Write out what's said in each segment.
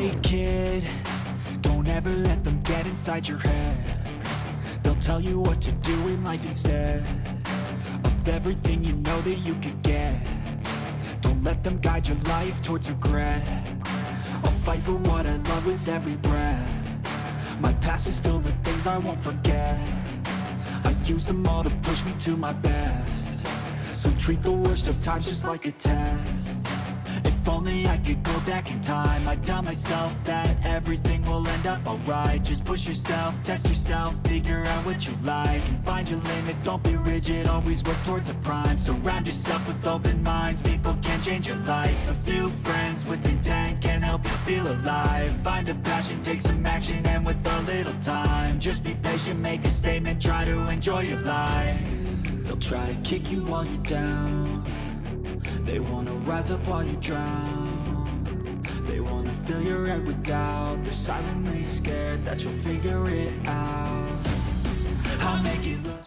Hey kid, don't ever let them get inside your head. They'll tell you what to do in life instead of everything you know that you could get. Don't let them guide your life towards regret. I'll fight for what I love with every breath. My past is filled with things I won't forget. I use them all to push me to my best. So treat the worst of times just like a test. If only I could go back in time, I'd tell myself that everything will end up alright. Just push yourself, test yourself, figure out what you like, and find your limits, don't be rigid, always work towards a prime. Surround yourself with open minds, people can change your life. A few friends with intent can help you feel alive. Find a passion, take some action, and with a little time, just be patient, make a statement, try to enjoy your life. They'll try to kick you while you're down. They wanna rise up while you drown. They wanna fill your head with doubt. They're silently scared that you'll figure it out. I'll make it look.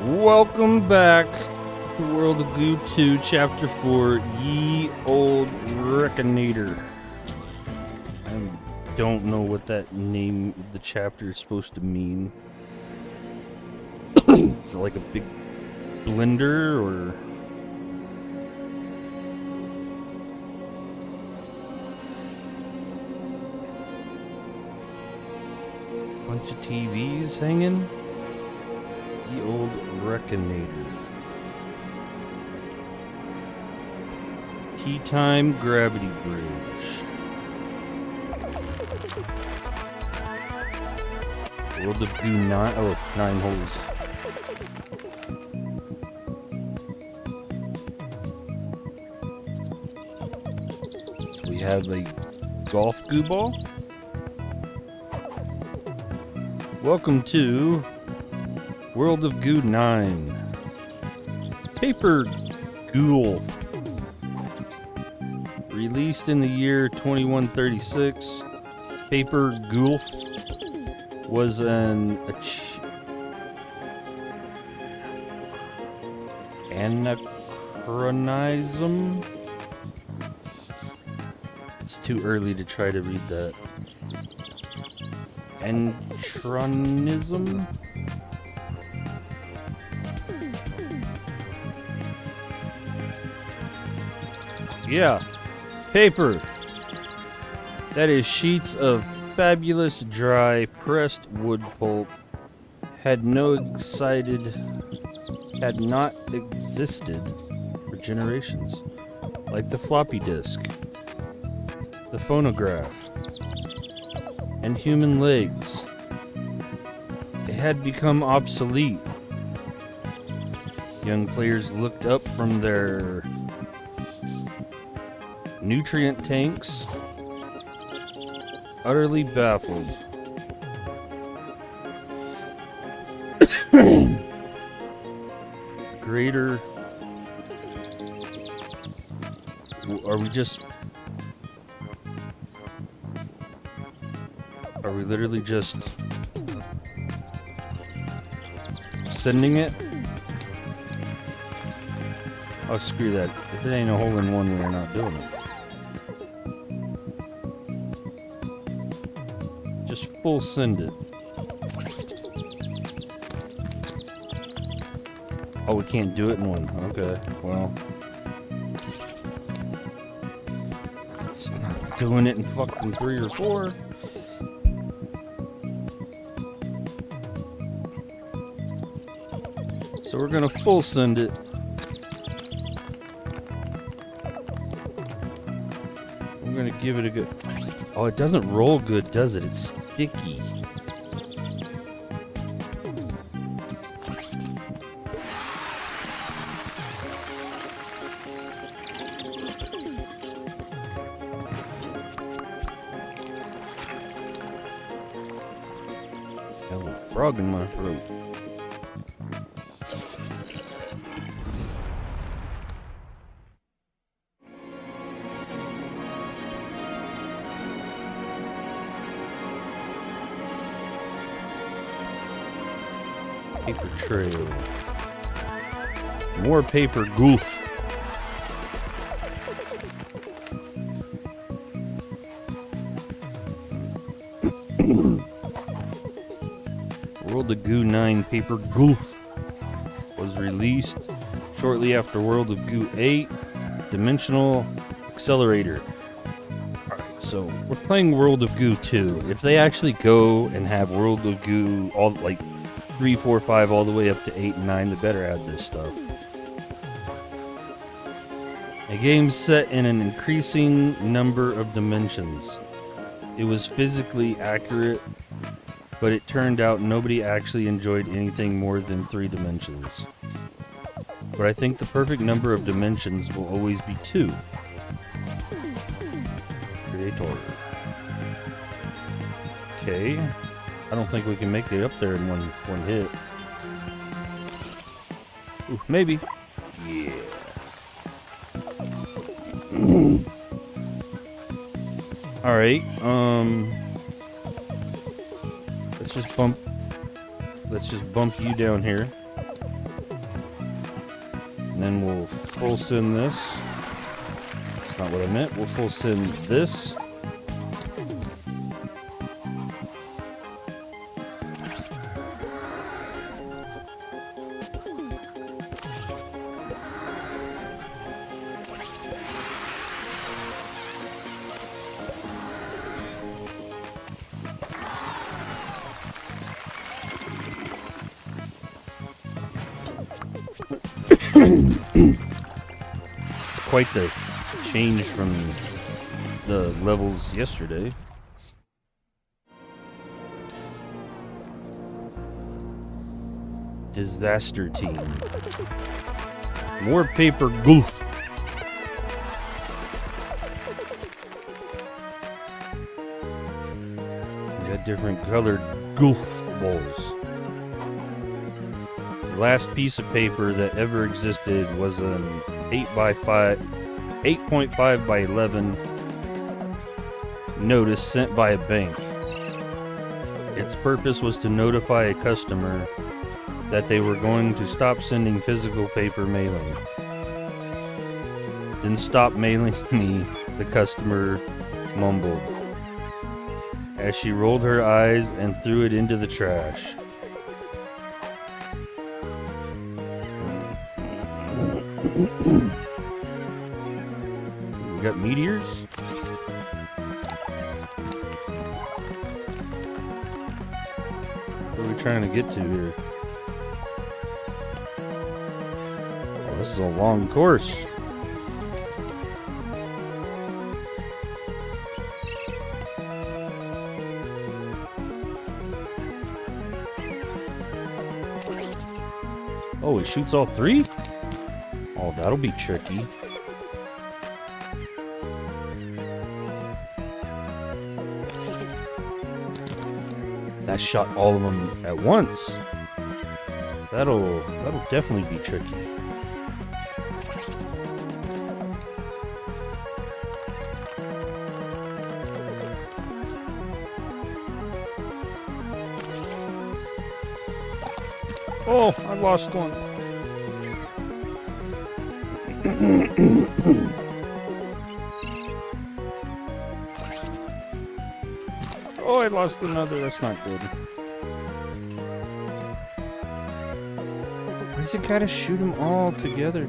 Welcome back to World of Goo 2, Chapter 4, Ye Olde Reckonator. I don't know what that name of the chapter is supposed to mean. Is it like a big blender, or... bunch of TVs hanging? The Olde Reckonator. Tea time gravity bridge. World of Goo 9. Oh, 9 holes. So we have a golf goo ball. Welcome to World of Goo 9. Paper Ghoul. Released in the year 2136, Paper Ghoul was an anachronism. It's too early to try to read that. Anachronism? Yeah, paper. That is sheets of fabulous dry pressed wood pulp had not existed for generations, like the floppy disk, the phonograph, and human legs. It had become obsolete. Young players looked up from their nutrient tanks, utterly baffled. Greater. Are we literally just sending it? Oh, screw that. If it ain't a hole in one, we're not doing it. Just full send it. Oh, we can't do it in one. Okay, well. It's not doing it in fucking 3 or 4. So we're gonna full send it. I'm gonna give it a good... Oh, it doesn't roll good, does it? It's sticky. Got a frog in my throat. Paper trail. More paper goof. World of Goo 9 Paper Goof was released shortly after World of Goo 8 Dimensional Accelerator. Alright, so we're playing World of Goo 2. If they actually go and have World of Goo all like 3, 4, 5 all the way up to 8 and 9, they better add this stuff. A game set in an increasing number of dimensions. It was physically accurate, but it turned out nobody actually enjoyed anything more than 3 dimensions. But I think the perfect number of dimensions will always be 2. Creator. Okay. I don't think we can make it up there in one hit. Ooh, maybe. Yeah. Alright, let's just bump you down here. And then we'll full send this. That's not what I meant. We'll full send this. It's quite the change from the levels yesterday. Disaster team. More paper goof. We got different colored goof balls. The last piece of paper that ever existed was an 8.5 by 11 notice sent by a bank. Its purpose was to notify a customer that they were going to stop sending physical paper mailing. Then stop mailing me, the customer mumbled, as she rolled her eyes and threw it into the trash. We got meteors. What are we trying to get to here? Oh, this is a long course. Oh, it shoots all 3? Oh, that'll be tricky. That shot all of them at once. That'll definitely be tricky. Oh, I lost one. Oh, I lost another. That's not good. Why does it gotta shoot them all together?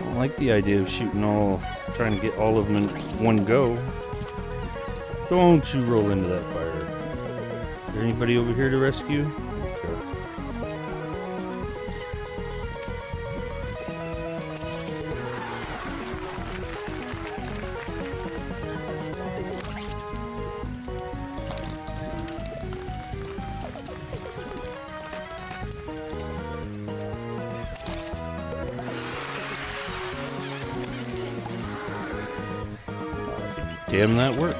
I like the idea of shooting trying to get all of them in one go. Don't you roll into that fire. Is there anybody over here to rescue? Damn, that worked.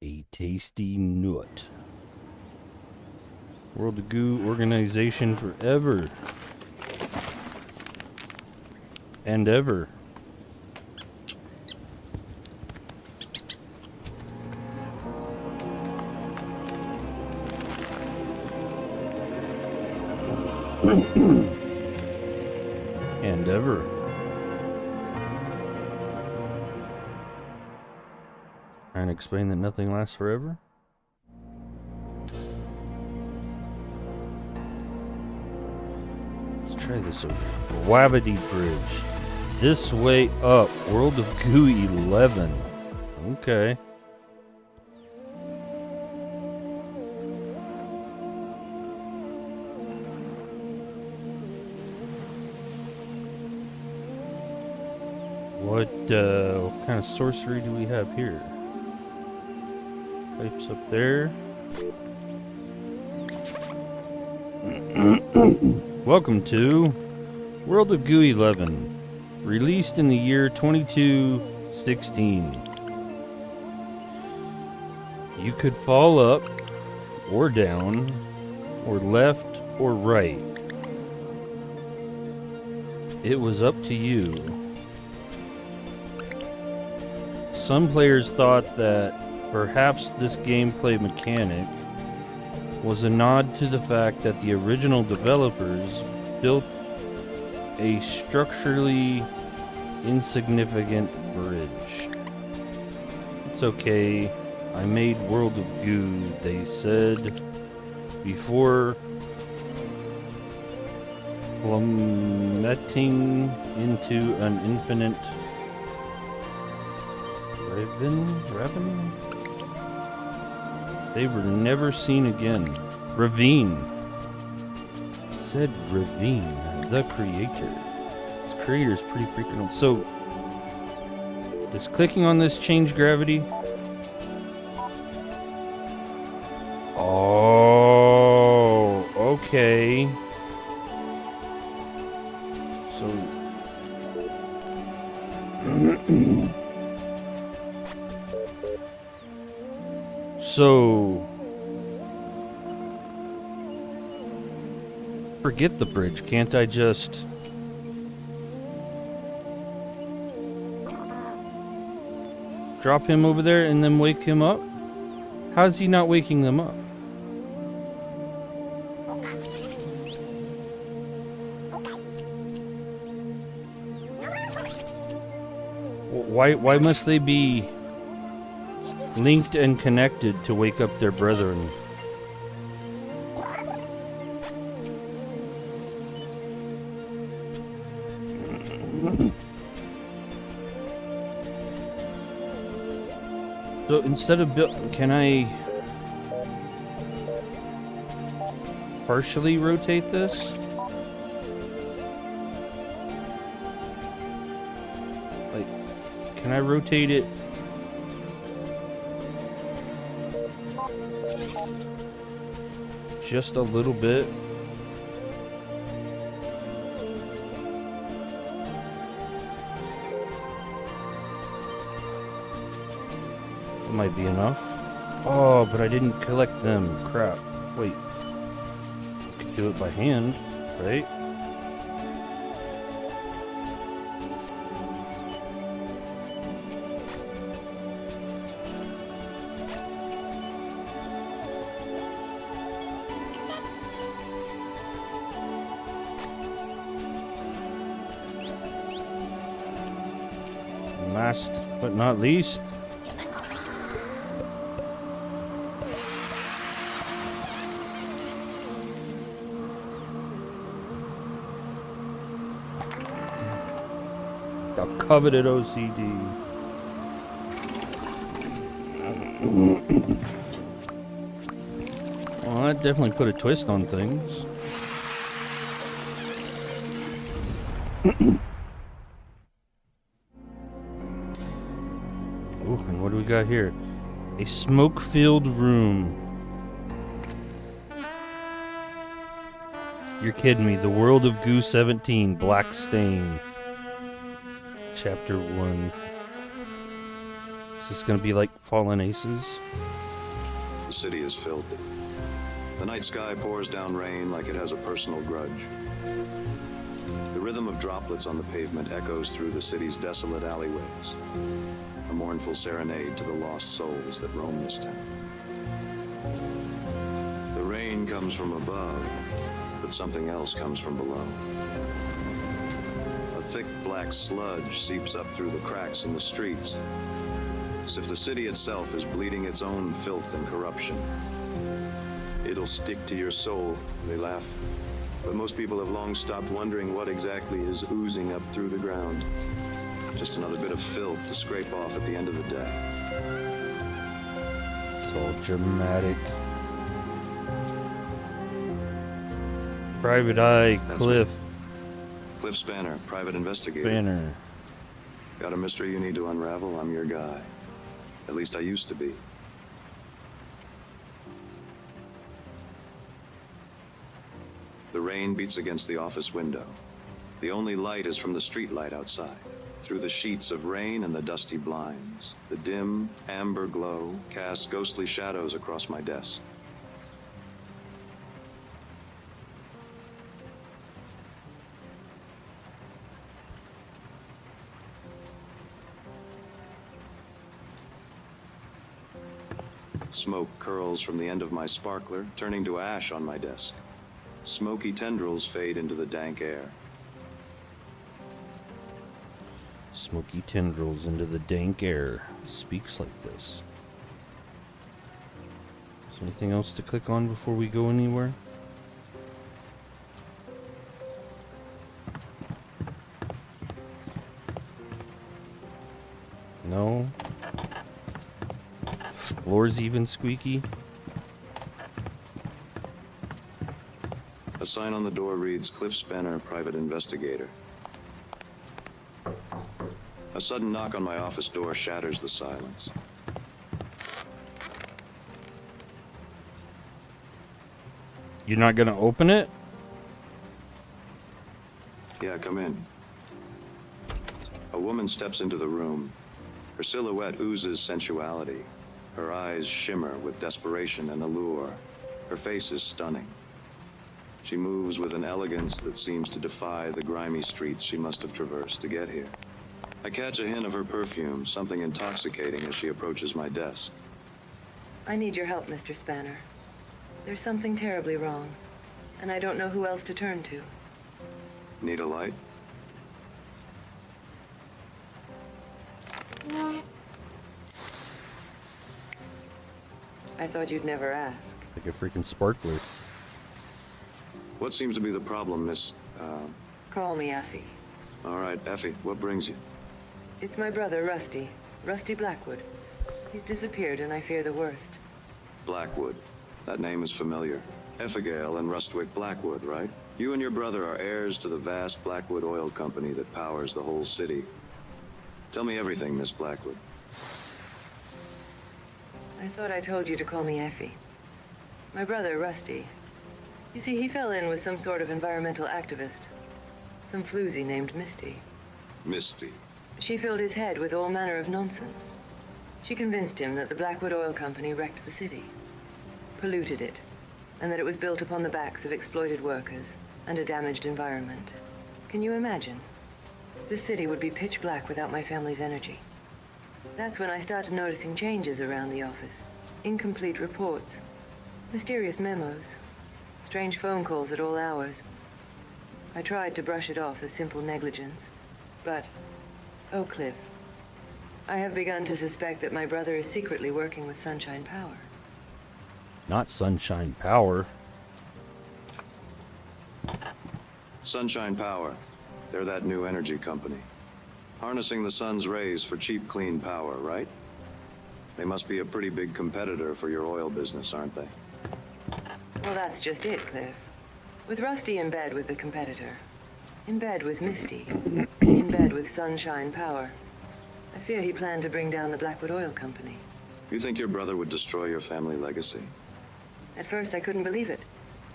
A tasty nut. World of Goo organization forever. And ever. And ever. Trying to explain that nothing lasts forever? Let's try this over. Wabbity Bridge. This way up. World of Goo 11. Okay. What kind of sorcery do we have here? Pipes up there. Welcome to World of Goo 11. Released in the year 2216. You could fall up, or down, or left, or right. It was up to you. Some players thought that perhaps this gameplay mechanic was a nod to the fact that the original developers built a structurally insignificant bridge. It's okay. I made World of Goo, they said, before plummeting into an infinite ravine? They were never seen again. Ravine. Said ravine. The creator. This creator is pretty freaking old. So, does clicking on this change gravity? Oh, okay. So, forget the bridge. Can't I just drop him over there and then wake him up? How's he not waking them up? Why must they be linked and connected to wake up their brethren? So instead of can I partially rotate this? Like, can I rotate it? Just a little bit. It might be enough. Oh, but I didn't collect them. Crap. Wait. I could do it by hand, right? Last but not least, the coveted OCD. Well, that definitely put a twist on things. Ooh, and what do we got here? A smoke-filled room. You're kidding me. The World of Goo 17, Black Stain. Chapter 1. Is this gonna be like Fallen Aces? The city is filthy. The night sky pours down rain like it has a personal grudge. The rhythm of droplets on the pavement echoes through the city's desolate alleyways. A mournful serenade to the lost souls that roam this town. The rain comes from above, but something else comes from below. A thick black sludge seeps up through the cracks in the streets, as if the city itself is bleeding its own filth and corruption. It'll stick to your soul, they laugh. But most people have long stopped wondering what exactly is oozing up through the ground. Just another bit of filth to scrape off at the end of the day. It's all dramatic. Private Eye, That's Cliff Cliff Spanner, private investigator. Banner. Got a mystery you need to unravel? I'm your guy. At least I used to be. The rain beats against the office window. The only light is from the street light outside. Through the sheets of rain and the dusty blinds, the dim, amber glow casts ghostly shadows across my desk. Smoke curls from the end of my sparkler, turning to ash on my desk. Smoky tendrils fade into the dank air. Smoky tendrils into the dank air. Speaks like this. Is there anything else to click on before we go anywhere? No? Floor's even squeaky? A sign on the door reads, Cliff Spanner, private investigator. A sudden knock on my office door shatters the silence. You're not gonna open it? Yeah, come in. A woman steps into the room. Her silhouette oozes sensuality. Her eyes shimmer with desperation and allure. Her face is stunning. She moves with an elegance that seems to defy the grimy streets she must have traversed to get here. I catch a hint of her perfume, something intoxicating as she approaches my desk. I need your help, Mr. Spanner. There's something terribly wrong, and I don't know who else to turn to. Need a light? I thought you'd never ask. Like a freaking sparkler. What seems to be the problem, Miss... Call me Effie. All right, Effie, what brings you? It's my brother, Rusty. Rusty Blackwood. He's disappeared, and I fear the worst. Blackwood. That name is familiar. Effigail and Rustwick Blackwood, right? You and your brother are heirs to the vast Blackwood oil company that powers the whole city. Tell me everything, Miss Blackwood. I thought I told you to call me Effie. My brother, Rusty. You see, he fell in with some sort of environmental activist. Some floozy named Misty. Misty. She filled his head with all manner of nonsense. She convinced him that the Blackwood Oil Company wrecked the city, polluted it, and that it was built upon the backs of exploited workers and a damaged environment. Can you imagine? This city would be pitch black without my family's energy. That's when I started noticing changes around the office. Incomplete reports, mysterious memos, strange phone calls at all hours. I tried to brush it off as simple negligence, but, oh, Cliff, I have begun to suspect that my brother is secretly working with Sunshine Power. Not Sunshine Power. Sunshine Power. They're that new energy company. Harnessing the sun's rays for cheap, clean power, right? They must be a pretty big competitor for your oil business, aren't they? Well, that's just it, Cliff. With Rusty in bed with the competitor, in bed with Misty, in bed with Sunshine Power, I fear he planned to bring down the Blackwood Oil Company. You think your brother would destroy your family legacy? At first, I couldn't believe it.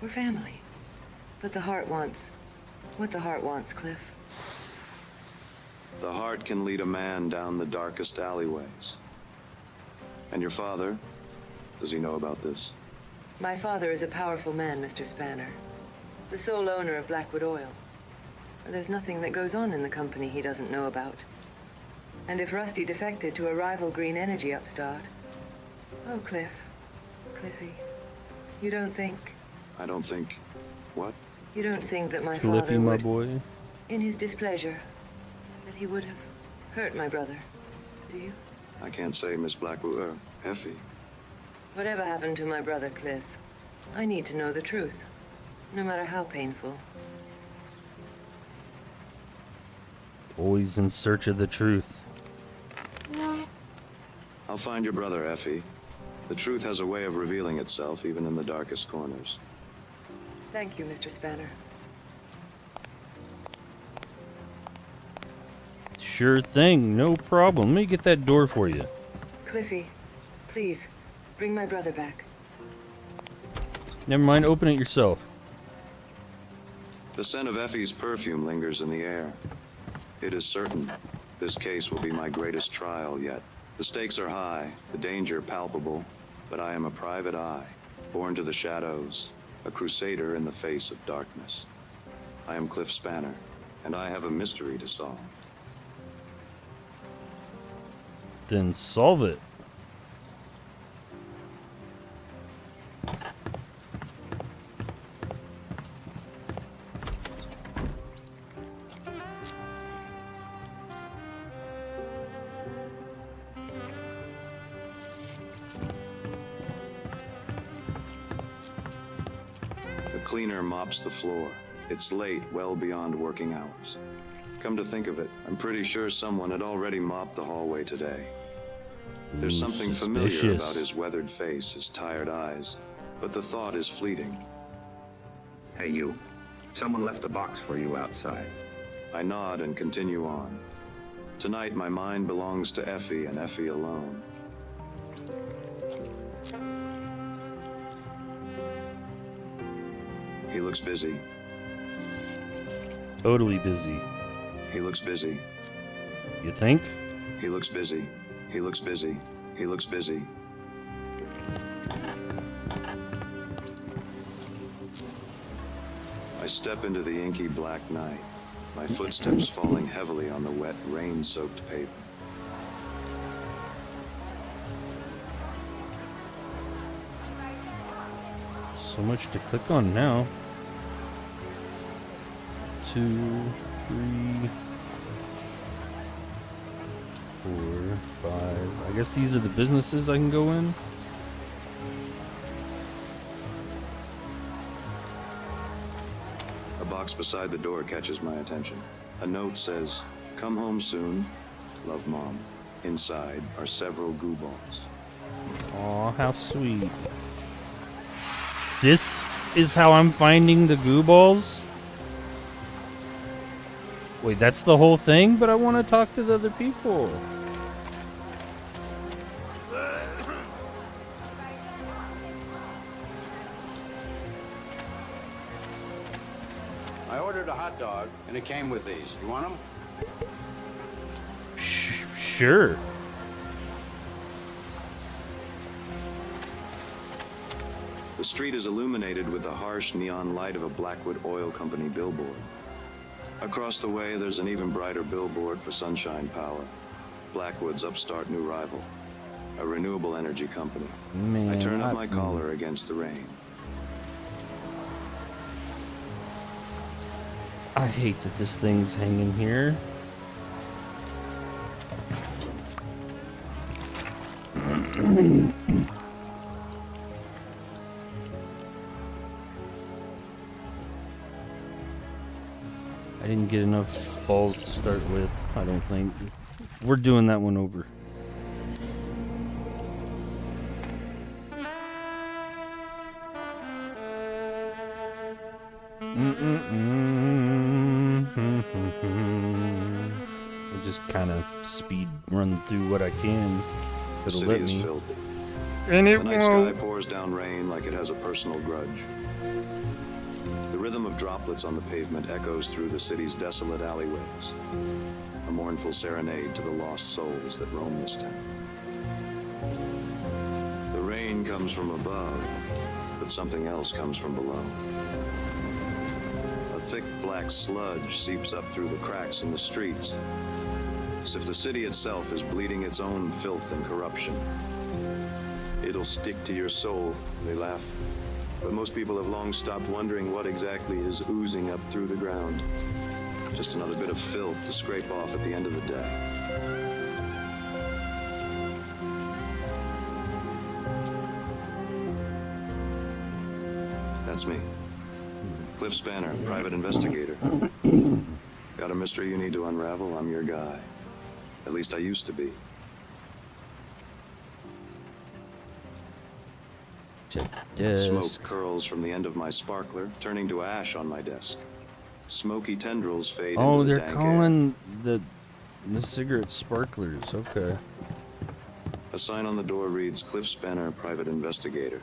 We're family. But the heart wants what the heart wants, Cliff. The heart can lead a man down the darkest alleyways. And your father? Does he know about this? My father is a powerful man, Mr. Spanner. The sole owner of Blackwood Oil. There's nothing that goes on in the company he doesn't know about. And if Rusty defected to a rival green energy upstart... Oh, Cliffy, you don't think... I don't think... What? You don't think that my Cliffy, father my would, boy. in his displeasure, that he would have hurt my brother, do you? I can't say, Miss Blackwood, Effie. Whatever happened to my brother, Cliff, I need to know the truth, no matter how painful. Always in search of the truth. I'll find your brother, Effie. The truth has a way of revealing itself, even in the darkest corners. Thank you, Mr. Spanner. Sure thing, no problem. Let me get that door for you. Cliffy, please, bring my brother back. Never mind, open it yourself. The scent of Effie's perfume lingers in the air. It is certain this case will be my greatest trial yet. The stakes are high, the danger palpable, but I am a private eye, born to the shadows, a crusader in the face of darkness. I am Cliff Spanner, and I have a mystery to solve. Then solve it. The cleaner mops the floor. It's late, well beyond working hours. Come to think of it, I'm pretty sure someone had already mopped the hallway today. There's Ooh, something familiar suspicious. about his weathered face, his tired eyes, but the thought is fleeting. Hey, you. Someone left a box for you outside. I nod and continue on. Tonight, my mind belongs to Effie and Effie alone. He looks busy. Totally busy. He looks busy. You think? He looks busy. He looks busy. He looks busy. I step into the inky black night, my footsteps falling heavily on the wet, rain-soaked pavement. So much to click on now. 2, 3, 4, 5. I guess these are the businesses I can go in. A box beside the door catches my attention. A note says, "Come home soon. Love, Mom." Inside are several Goo Balls. Aw, how sweet. This is how I'm finding the Goo Balls? Wait, that's the whole thing? But I want to talk to the other people. I ordered a hot dog, and it came with these. You want them? Sure. The street is illuminated with the harsh neon light of a Blackwood Oil Company billboard. Across the way, there's an even brighter billboard for Sunshine Power, Blackwood's upstart new rival, a renewable energy company. Man, I turn up my collar against the rain. I hate that this thing's hanging here. I didn't get enough balls to start with, I don't think. We're doing that one over. We'll just kind of speed run through what I can. if it'll city let is me. filthy. And it The night sky won't. pours down rain like it has a personal grudge. The rhythm of droplets on the pavement echoes through the city's desolate alleyways, a mournful serenade to the lost souls that roam this town. The rain comes from above, but something else comes from below. A thick black sludge seeps up through the cracks in the streets, as if the city itself is bleeding its own filth and corruption. It'll stick to your soul, they laugh. But most people have long stopped wondering what exactly is oozing up through the ground. Just another bit of filth to scrape off at the end of the day. That's me. Cliff Spanner, private investigator. Got a mystery you need to unravel? I'm your guy. At least I used to be. Check desk. Smoke curls from the end of my sparkler, turning to ash on my desk. Smoky tendrils fade Oh, into the they're dank calling the cigarette sparklers. Okay. air. A sign on the door reads, Cliff Spanner, private investigator.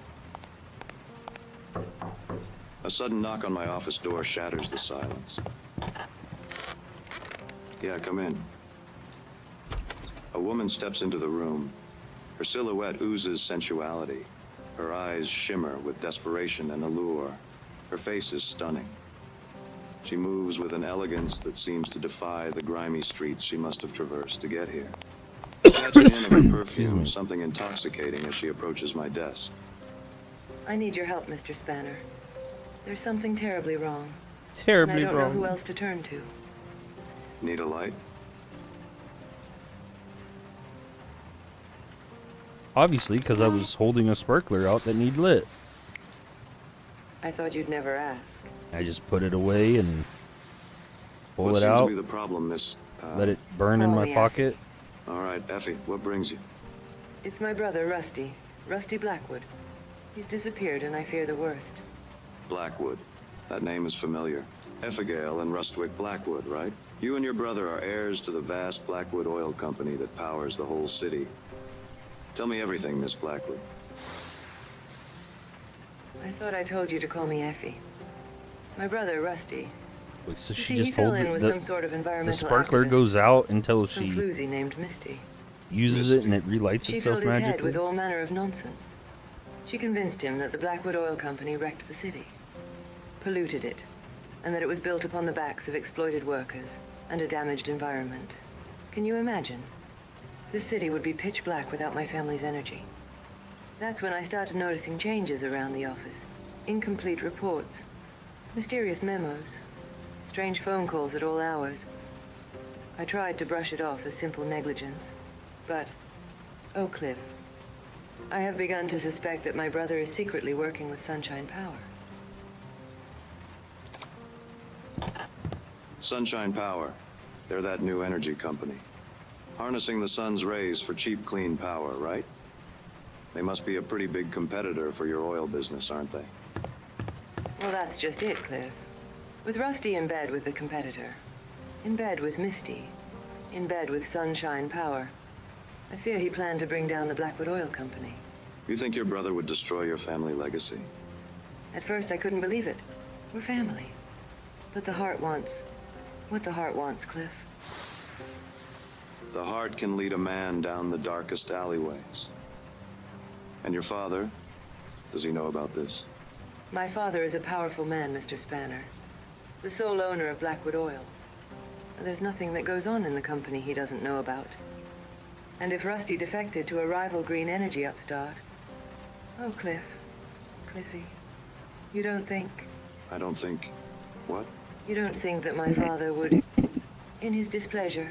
A sudden knock on my office door shatters the silence. Yeah, come in. A woman steps into the room. Her silhouette oozes sensuality. Her eyes shimmer with desperation and allure. Her face is stunning. She moves with an elegance that seems to defy the grimy streets she must have traversed to get here. I catch a hint of her perfume, something intoxicating as she approaches my desk. I need your help, Mr. Spanner. There's something terribly wrong. And I Terribly don't know wrong. who else to turn to. Need a light? Obviously, because I was holding a sparkler out that need lit. I thought you'd never ask. I just put it away and pull What it seems out, to be the problem, Miss? let it burn in Call my me pocket. All right, Effie, what brings you? It's my brother, Rusty. Rusty Blackwood. He's disappeared, and I fear the worst. Blackwood. That name is familiar. Effigail and Rustwick Blackwood, right? You and your brother are heirs to the vast Blackwood Oil Company that powers the whole city. Tell me everything, Miss Blackwood. I thought I told you to call me Effie. My brother, Rusty. Wait, so You she see, he just fell holds in it. with some sort of The environmental sparkler activist, goes out until some she floozy named Misty. uses it and it relights She itself filled his head magically. with all manner of nonsense. She convinced him that the Blackwood Oil Company wrecked the city, polluted it, and that it was built upon the backs of exploited workers and a damaged environment. Can you imagine? This city would be pitch black without my family's energy. That's when I started noticing changes around the office. Incomplete reports, mysterious memos, strange phone calls at all hours. I tried to brush it off as simple negligence, but, oh, Cliff, I have begun to suspect that my brother is secretly working with Sunshine Power. Sunshine Power. They're that new energy company. Harnessing the sun's rays for cheap, clean power, right? They must be a pretty big competitor for your oil business, aren't they? Well, that's just it, Cliff. With Rusty in bed with the competitor, in bed with Misty, in bed with Sunshine Power, I fear he planned to bring down the Blackwood Oil Company. You think your brother would destroy your family legacy? At first, I couldn't believe it. We're family. But the heart wants what the heart wants, Cliff. The heart can lead a man down the darkest alleyways. And your father? Does he know about this? My father is a powerful man, Mr. Spanner. The sole owner of Blackwood Oil. There's nothing that goes on in the company he doesn't know about. And if Rusty defected to a rival green energy upstart... Oh, Cliff. Cliffy. You don't think... I don't think... What? You don't think that my father would, in his displeasure,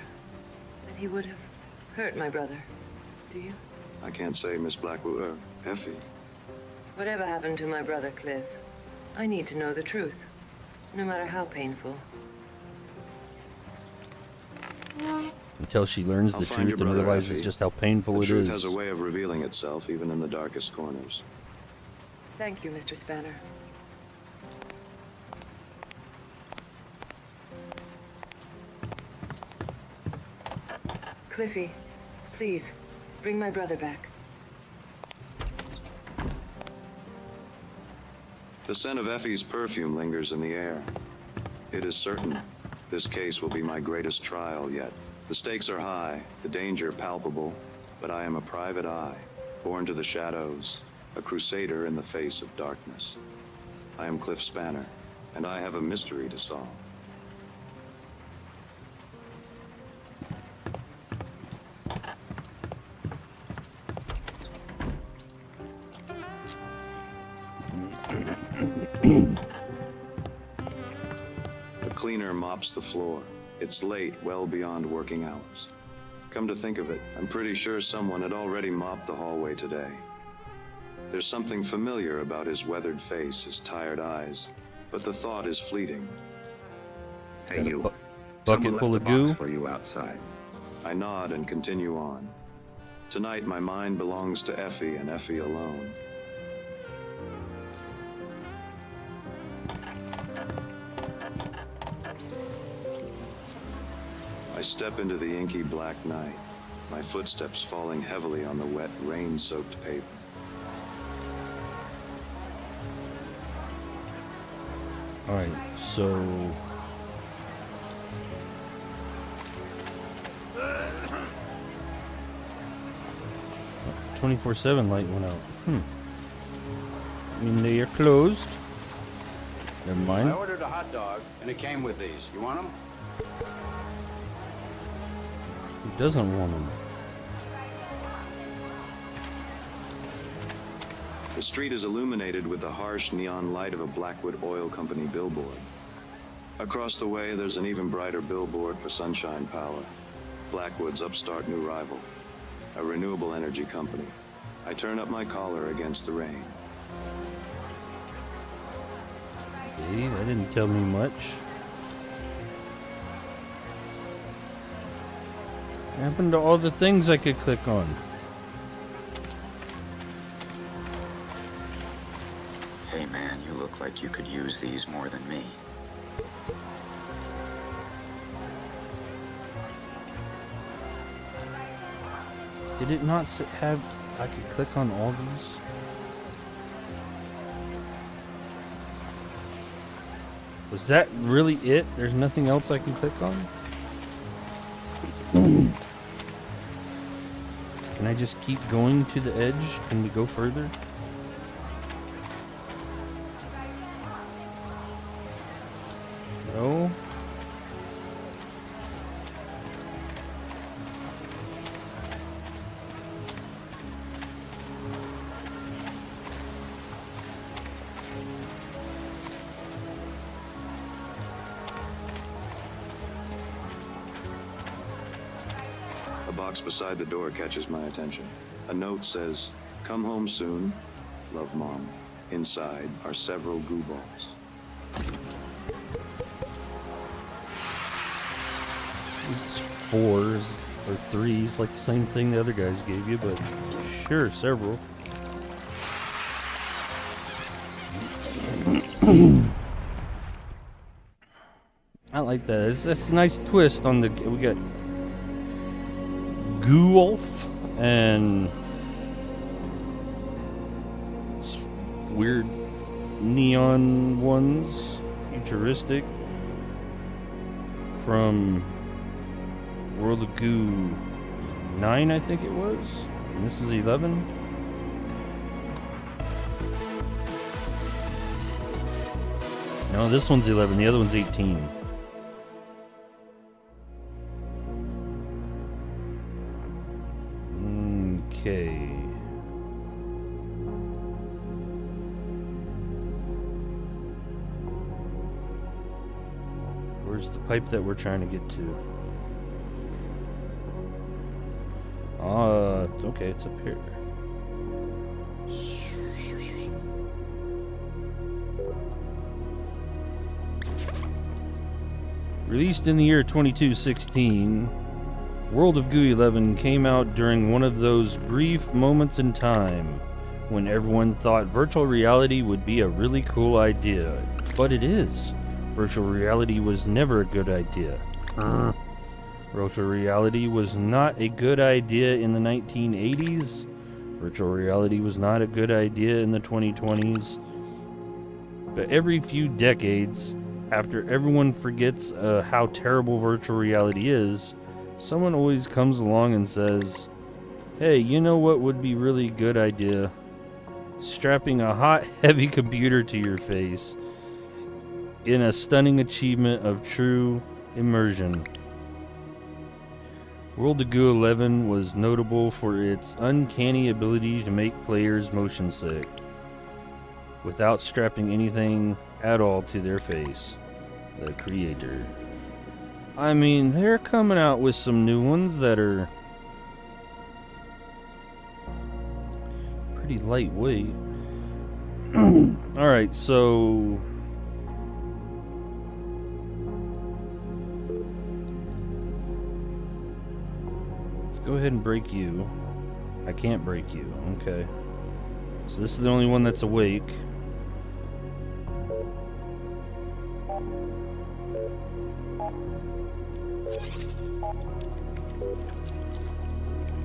that he would have hurt my brother, do you? I can't say, Miss Blackwood. Effie. Whatever happened to my brother, Cliff, I need to know the truth, no matter how painful. Until she learns I'll the find your truth and brother, realizes Effie. just how painful The it truth is. has a way of revealing itself, even in the darkest corners. Thank you, Mr. Spanner. Cliffy, please, Bring my brother back. The scent of Effie's perfume lingers in the air. It is certain this case will be my greatest trial yet. The stakes are high, the danger palpable, but I am a private eye, born to the shadows, a crusader in the face of darkness. I am Cliff Spanner, and I have a mystery to solve. The cleaner mops the floor. It's late, well beyond working hours. Come to think of it, I'm pretty sure someone had already mopped the hallway today. There's something familiar about his weathered face, his tired eyes, but the thought is fleeting. Hey, you. Bucket full of goo? For you outside. I nod and continue on. Tonight, my mind belongs to Effie and Effie alone. I step into the inky black night, my footsteps falling heavily on the wet, rain-soaked pavement. Alright, so... Oh, 24/7 light went out. I mean, they are closed. Never mind. I ordered a hot dog, and it came with these. You want them? Who doesn't want them? The street is illuminated with the harsh neon light of a Blackwood Oil Company billboard. Across the way, there's an even brighter billboard for Sunshine Power, Blackwood's upstart new rival, a renewable energy company. I turn up my collar against the rain. See, that didn't tell me much. What happened to all the things I could click on? Hey man, you look like you could use these more than me. Did it not have... I could click on all these? Was that really it? There's nothing else I can click on? Can I just keep going to the edge? Can we go further? No. A box beside the door catches my attention. A note says, "Come home soon. Love, Mom." Inside are several Goo Balls. These 4s or 3s, like the same thing the other guys gave you, but sure, several. I like that. That's a nice twist on the. We got Goo Wolf and weird neon ones, futuristic, from World of Goo 9, I think it was. And this is 11. No, this one's 11. The other one's 18. Okay. Where's the pipe that we're trying to get to? Okay, it's up here. Released in the year 2216, World of Goo 11 came out during one of those brief moments in time when everyone thought virtual reality would be a really cool idea. But it is. Virtual reality was never a good idea. Virtual reality was not a good idea in the 1980s. Virtual reality was not a good idea in the 2020s. But every few decades, after everyone forgets how terrible virtual reality is, someone always comes along and says, hey, you know what would be really good idea? Strapping a hot, heavy computer to your face in a stunning achievement of true immersion. World of Goo 11 was notable for its uncanny ability to make players motion sick without strapping anything at all to their face. The creator. I mean, they're coming out with some new ones that are pretty lightweight. Alright, so let's go ahead and break you. I can't break you. Okay. So this is the only one that's awake.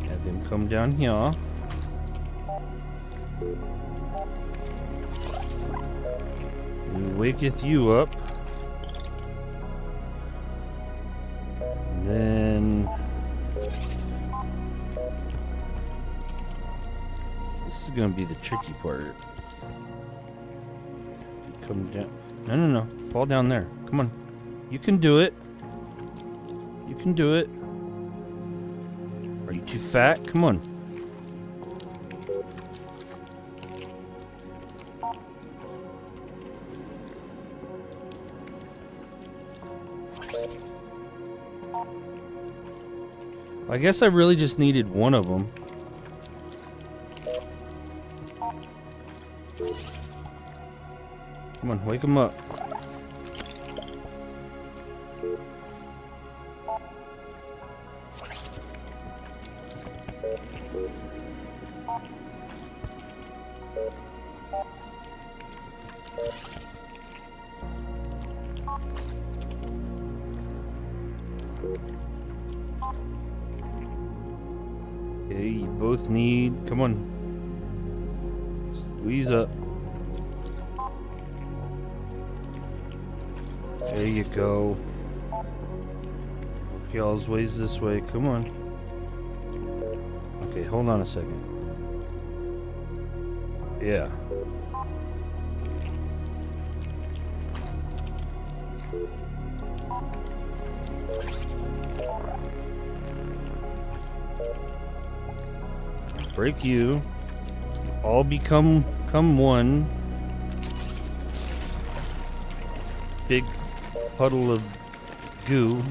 Have him come down here. We waketh you up. And then this is gonna be the tricky part. Come down. No. Fall down there. Come on. You can do it. You can do it. Are you too fat? Come on. I guess I really just needed one of them. Come on, wake him up. Okay, you both need... Come on. Squeeze up. There you go. Y'all's ways this way. Come on. Okay, hold on a second. Yeah. Break you. All become one. Big puddle of goo.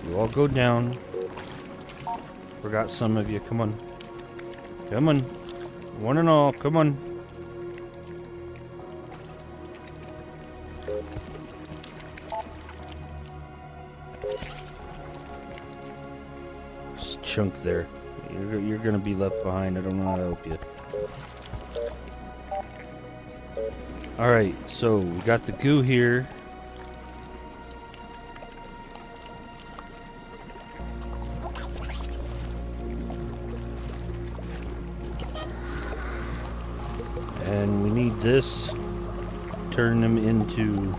You all go down. Forgot some of you. Come on. Come on. One and all. Come on. Just chunk there. You're gonna be left behind. I don't know how to help you. Alright, so we got the goo here. And we need this. Turn them into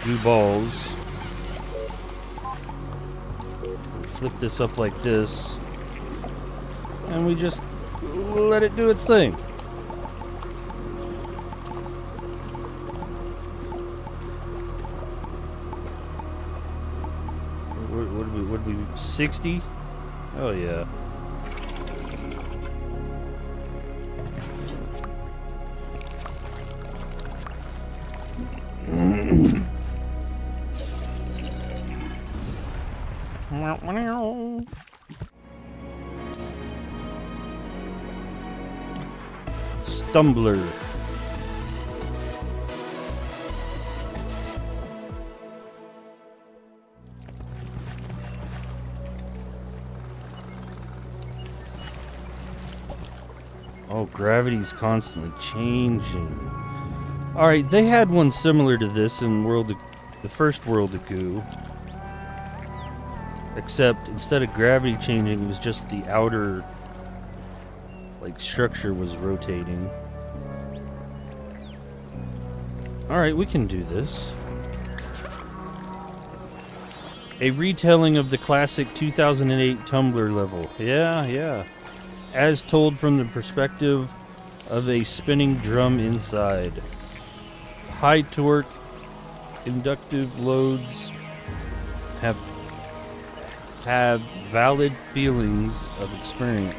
Goo Balls. Flip this up like this. And we just let it do its thing. What did we 60? Oh yeah. Stumbler. Oh, gravity's constantly changing. Alright, they had one similar to this in the first World of Goo. Except instead of gravity changing, it was just the outer structure was rotating. Alright, we can do this. A retelling of the classic 2008 Tumblr level. Yeah. As told from the perspective of a spinning drum inside. High torque, inductive loads have valid feelings of experience,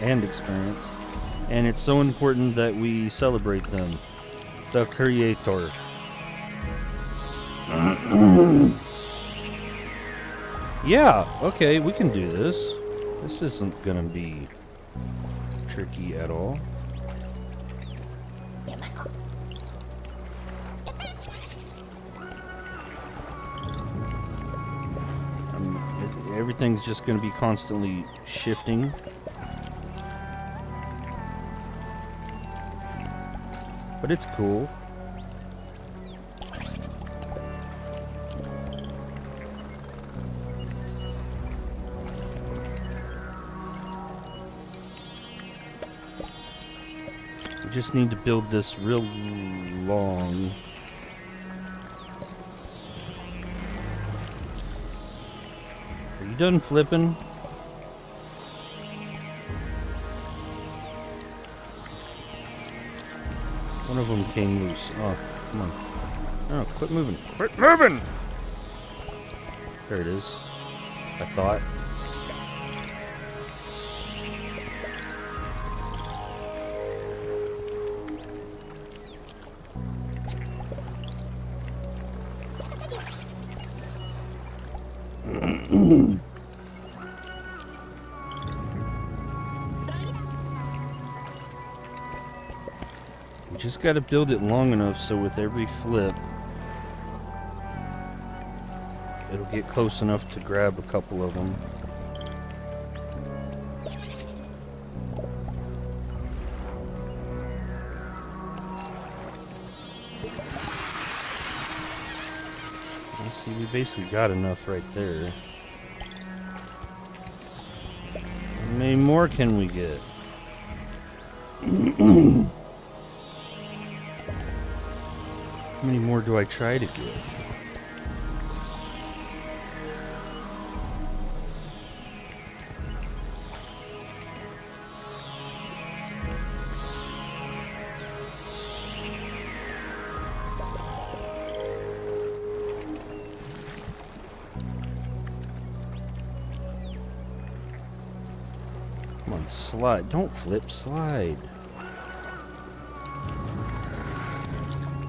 and it's so important that we celebrate them. The creator. Yeah, okay, we can do this. This isn't gonna be tricky at all. Everything's just gonna be constantly shifting. But it's cool. We just need to build this real long. Are you done flipping? One of them came loose. Oh, come on. No, quit moving. Quit moving! There it is. I thought. We just got to build it long enough so with every flip it'll get close enough to grab a couple of them. See, we basically got enough right there. How many more can we get? How many more do I try to get? Come on, slide. Don't flip, slide.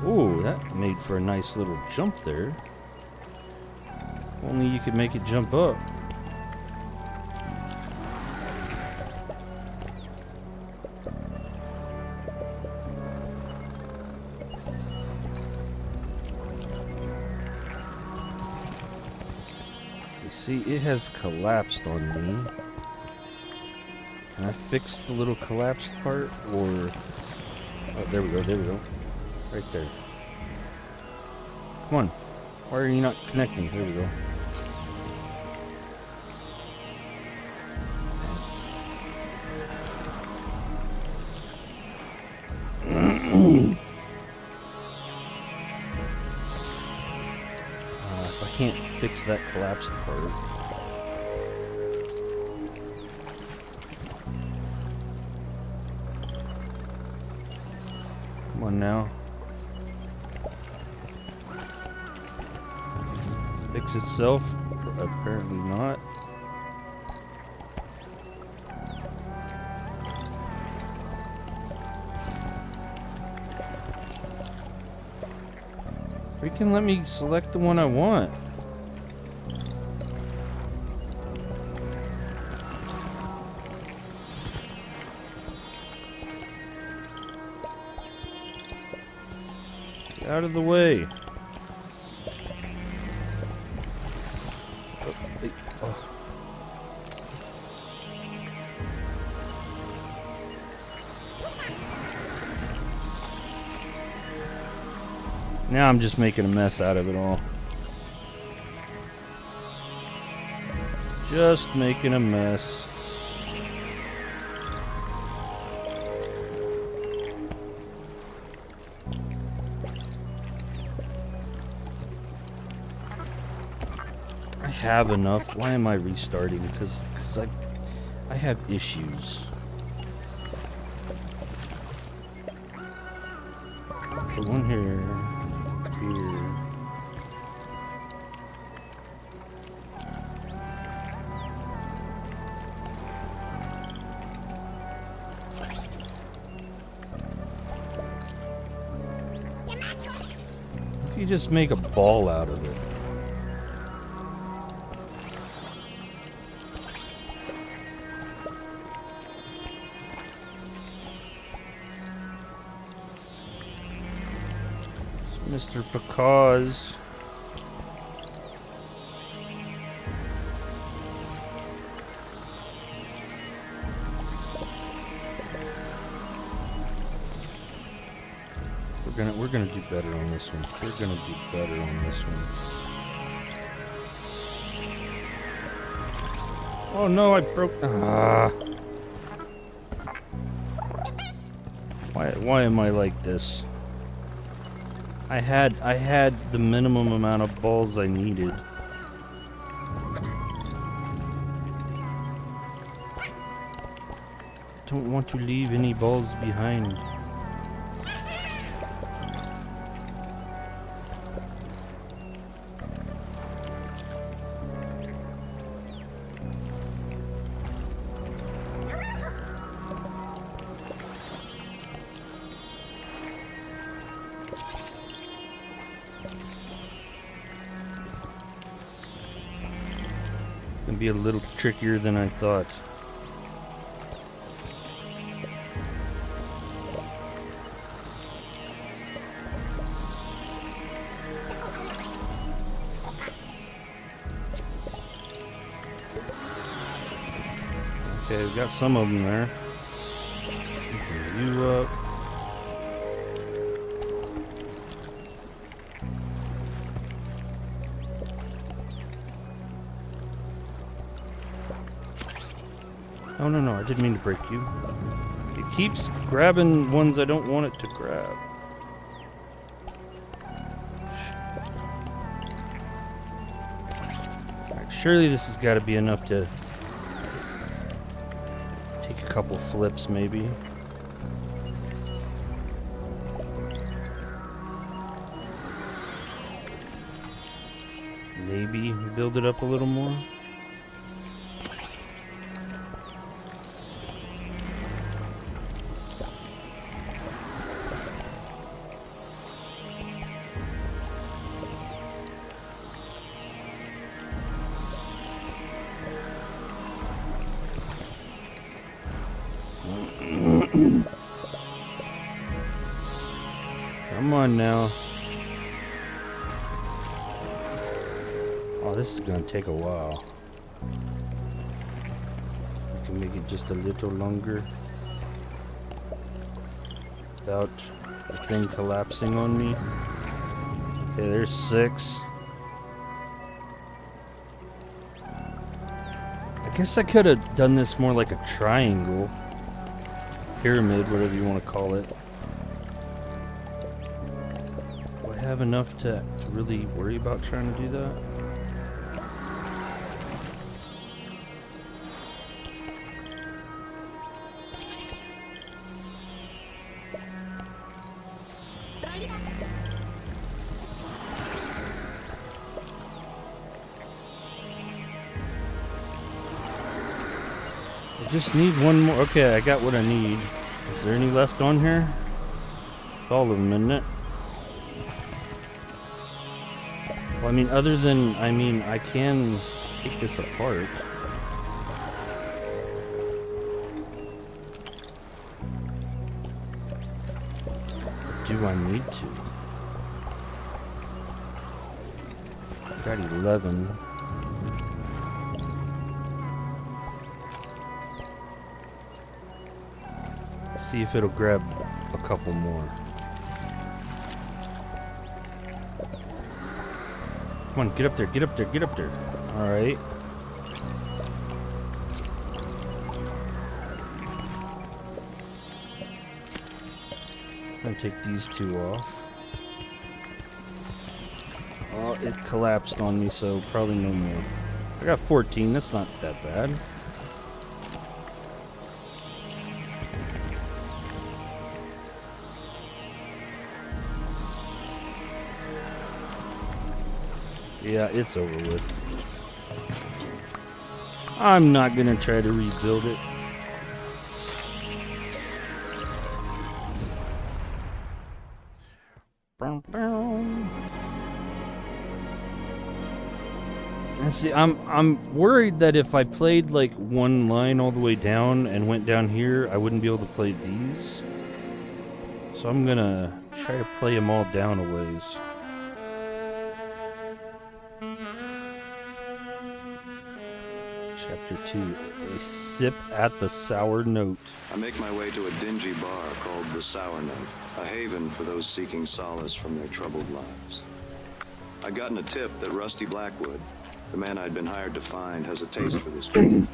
Ooh, that made for a nice little jump there. Only you could make it jump up. You see, it has collapsed on me. Can I fix the little collapsed part, or... Oh, there we go, there we go. Right there. Come on. Why are you not connecting? There we go. If I can't fix that collapsed part... Come on now. Fix itself? Apparently not. Freaking let me select the one I want. Get out of the way. Now I'm just making a mess out of it all. Just making a mess. I have enough. Why am I restarting? Because I have issues. Put one here. Here. If you just make a ball out of it. Mr. Pecause. We're gonna do better on this one. We're gonna do better on this one. Oh no, I broke. Why am I like this? I had the minimum amount of balls I needed. Don't want to leave any balls behind. Gonna be a little trickier than I thought. Okay, we've got some of them there. You up. Oh no, I didn't mean to break you. It keeps grabbing ones I don't want it to grab. Alright, surely this has got to be enough to take a couple flips, maybe. Maybe build it up a little more. Come on now. Oh, this is gonna take a while. I can make it just a little longer without the thing collapsing on me. Okay, there's 6. I guess I could have done this more like a triangle. Pyramid, whatever you want to call it. Do I have enough to really worry about trying to do that? I just need one more. Okay, I got what I need. Is there any left on here? It's all of them, isn't it? Well, I mean, other than, I can take this apart. Do I need to? I've got 11. See if it'll grab a couple more. Come on, get up there, get up there, get up there. Alright. Gonna take these two off. Oh, it collapsed on me, so probably no more. I got 14, that's not that bad. Yeah, it's over with. I'm not gonna try to rebuild it. And see, I'm worried that if I played like one line all the way down and went down here, I wouldn't be able to play these. So I'm gonna try to play them all down a ways. Chapter 2, a sip at the sour note. I make my way to a dingy bar called the Sour Note, a haven for those seeking solace from their troubled lives. I'd gotten a tip that Rusty Blackwood, the man I'd been hired to find, has a taste for this drink.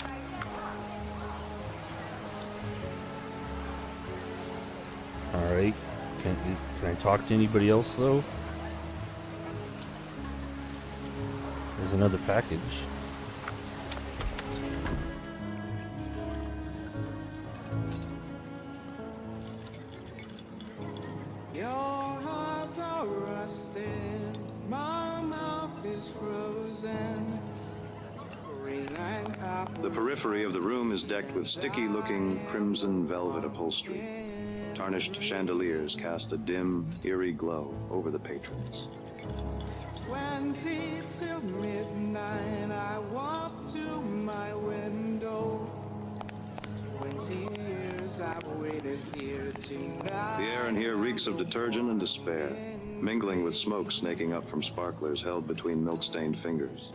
Alright, can I talk to anybody else though? There's another package. The periphery of the room is decked with sticky-looking crimson velvet upholstery. Tarnished chandeliers cast a dim, eerie glow over the patrons. 20 till midnight, I walk to my window. 20 years I've waited here tonight. The air in here reeks of detergent and despair, mingling with smoke snaking up from sparklers held between milk-stained fingers.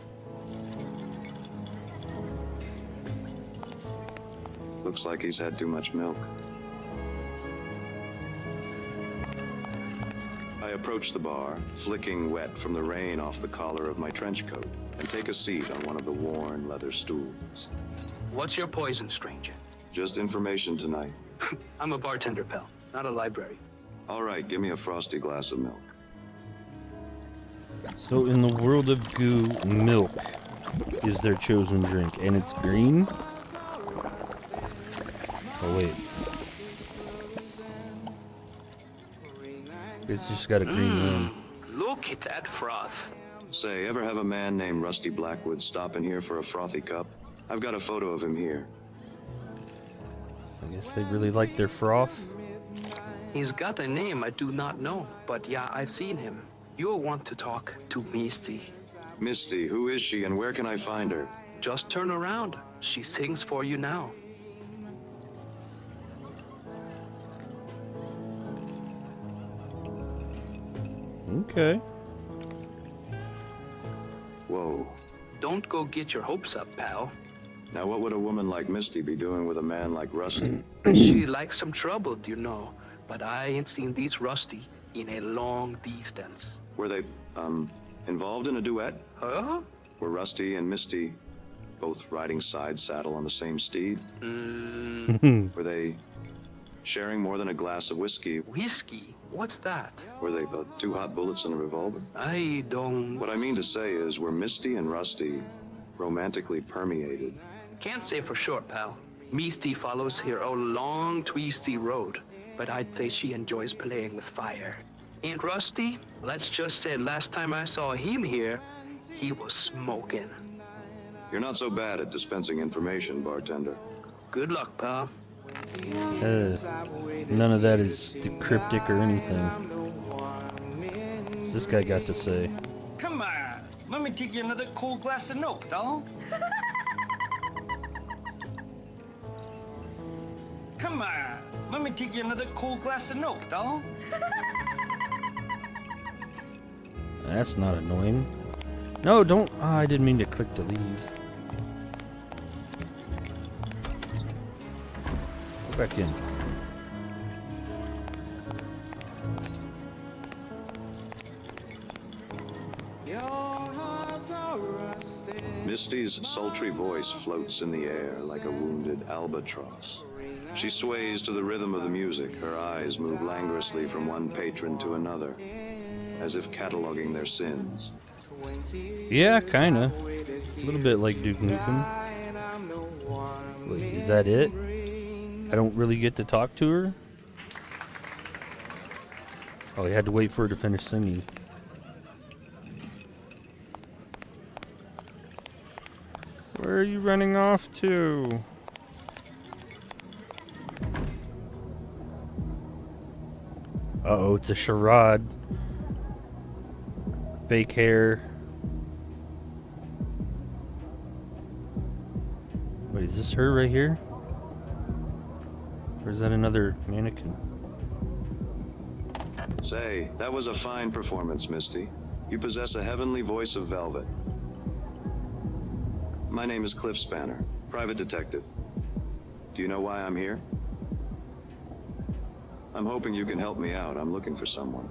Looks like he's had too much milk. I approach the bar, flicking wet from the rain off the collar of my trench coat, and take a seat on one of the worn leather stools. What's your poison, stranger? Just information tonight. I'm a bartender, pal, not a library. All right, give me a frosty glass of milk. So in the world of Goo, milk is their chosen drink, and it's green? Oh wait. It's just got a green rim. Look at that froth. Say, ever have a man named Rusty Blackwood stop in here for a frothy cup? I've got a photo of him here. I guess they really like their froth. He's got a name I do not know, but yeah, I've seen him. You'll want to talk to Misty. Misty, who is she and where can I find her? Just turn around. She sings for you now. Okay. Whoa. Don't go get your hopes up, pal. Now what would a woman like Misty be doing with a man like Rusty? She likes some trouble, you know, but I ain't seen these Rusty in a long distance. Were they, involved in a duet? Huh? Were Rusty and Misty both riding side saddle on the same steed? Were they sharing more than a glass of whiskey? Whiskey? What's that? Were they about 2 hot bullets and a revolver? I don't... What I mean to say is, were Misty and Rusty romantically permeated? Can't say for sure, pal. Misty follows her own long, twisty road, but I'd say she enjoys playing with fire. And Rusty, let's just say last time I saw him here, he was smoking. You're not so bad at dispensing information, bartender. Good luck, pal. None of that is cryptic or anything. What's this guy got to say? Come on, let me take you another cold glass of milk, dog. Come on, let me take you another cold glass of milk, dog. That's not annoying. No, don't. Oh, I didn't mean to click to leave. Go back in. Rusty's sultry voice floats in the air like a wounded albatross. She sways to the rhythm of the music. Her eyes move languorously from one patron to another, as if cataloging their sins. Yeah, kinda. A little bit like Duke Nukem. Wait, is that it? I don't really get to talk to her? Oh, I had to wait for her to finish singing. Where are you running off to? Uh-oh, it's a charade. Fake hair. Wait, is this her right here? Or is that another mannequin? Say, that was a fine performance, Misty. You possess a heavenly voice of velvet. My name is Cliff Spanner, private detective. Do you know why I'm here? I'm hoping you can help me out. I'm looking for someone.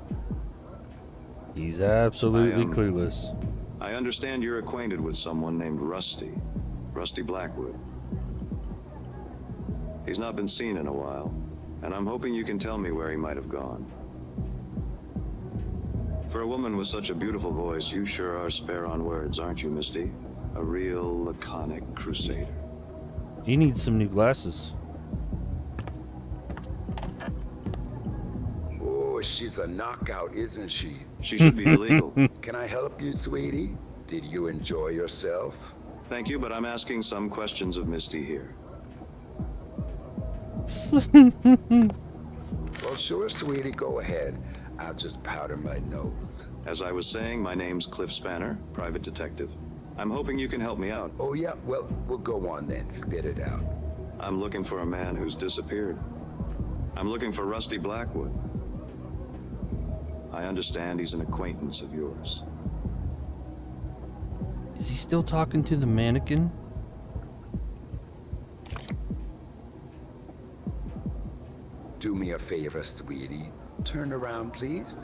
He's absolutely clueless. I understand you're acquainted with someone named Rusty Blackwood. He's not been seen in a while, and I'm hoping you can tell me where he might have gone. For a woman with such a beautiful voice, you sure are spare on words, aren't you, Misty? A real laconic crusader. He needs some new glasses. Oh, she's a knockout, isn't she? She should be illegal. Can I help you, sweetie? Did you enjoy yourself? Thank you, but I'm asking some questions of Misty here. Well, sure, sweetie, go ahead. I'll just powder my nose. As I was saying, my name's Cliff Spanner, private detective. I'm hoping you can help me out. Oh, yeah? Well, we'll go on then. Spit it out. I'm looking for a man who's disappeared. I'm looking for Rusty Blackwood. I understand he's an acquaintance of yours. Is he still talking to the mannequin? Do me a favor, sweetie. Turn around, please.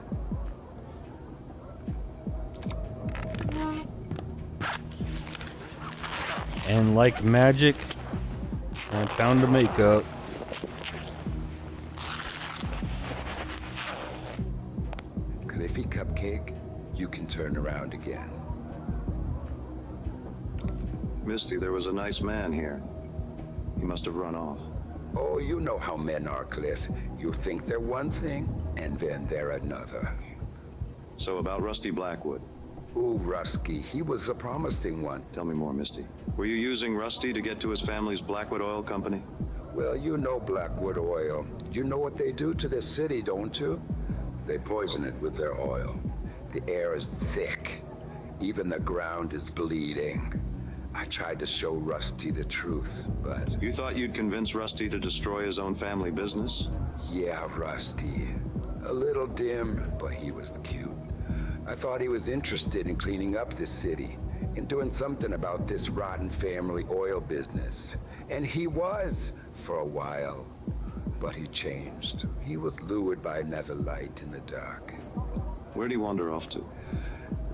And like magic, I found the makeup. Cliffy Cupcake, you can turn around again. Misty, there was a nice man here. He must have run off. Oh, you know how men are, Cliff. You think they're one thing, and then they're another. So about Rusty Blackwood. Ooh, Rusty, he was a promising one. Tell me more, Misty. Were you using Rusty to get to his family's Blackwood Oil Company? Well, you know Blackwood Oil. You know what they do to this city, don't you? They poison it with their oil. The air is thick. Even the ground is bleeding. I tried to show Rusty the truth, but... You thought you'd convince Rusty to destroy his own family business? Yeah, Rusty. A little dim, but he was cute. I thought he was interested in cleaning up this city, in doing something about this rotten family oil business. And he was, for a while. But he changed. He was lured by another light in the dark. Where'd he wander off to?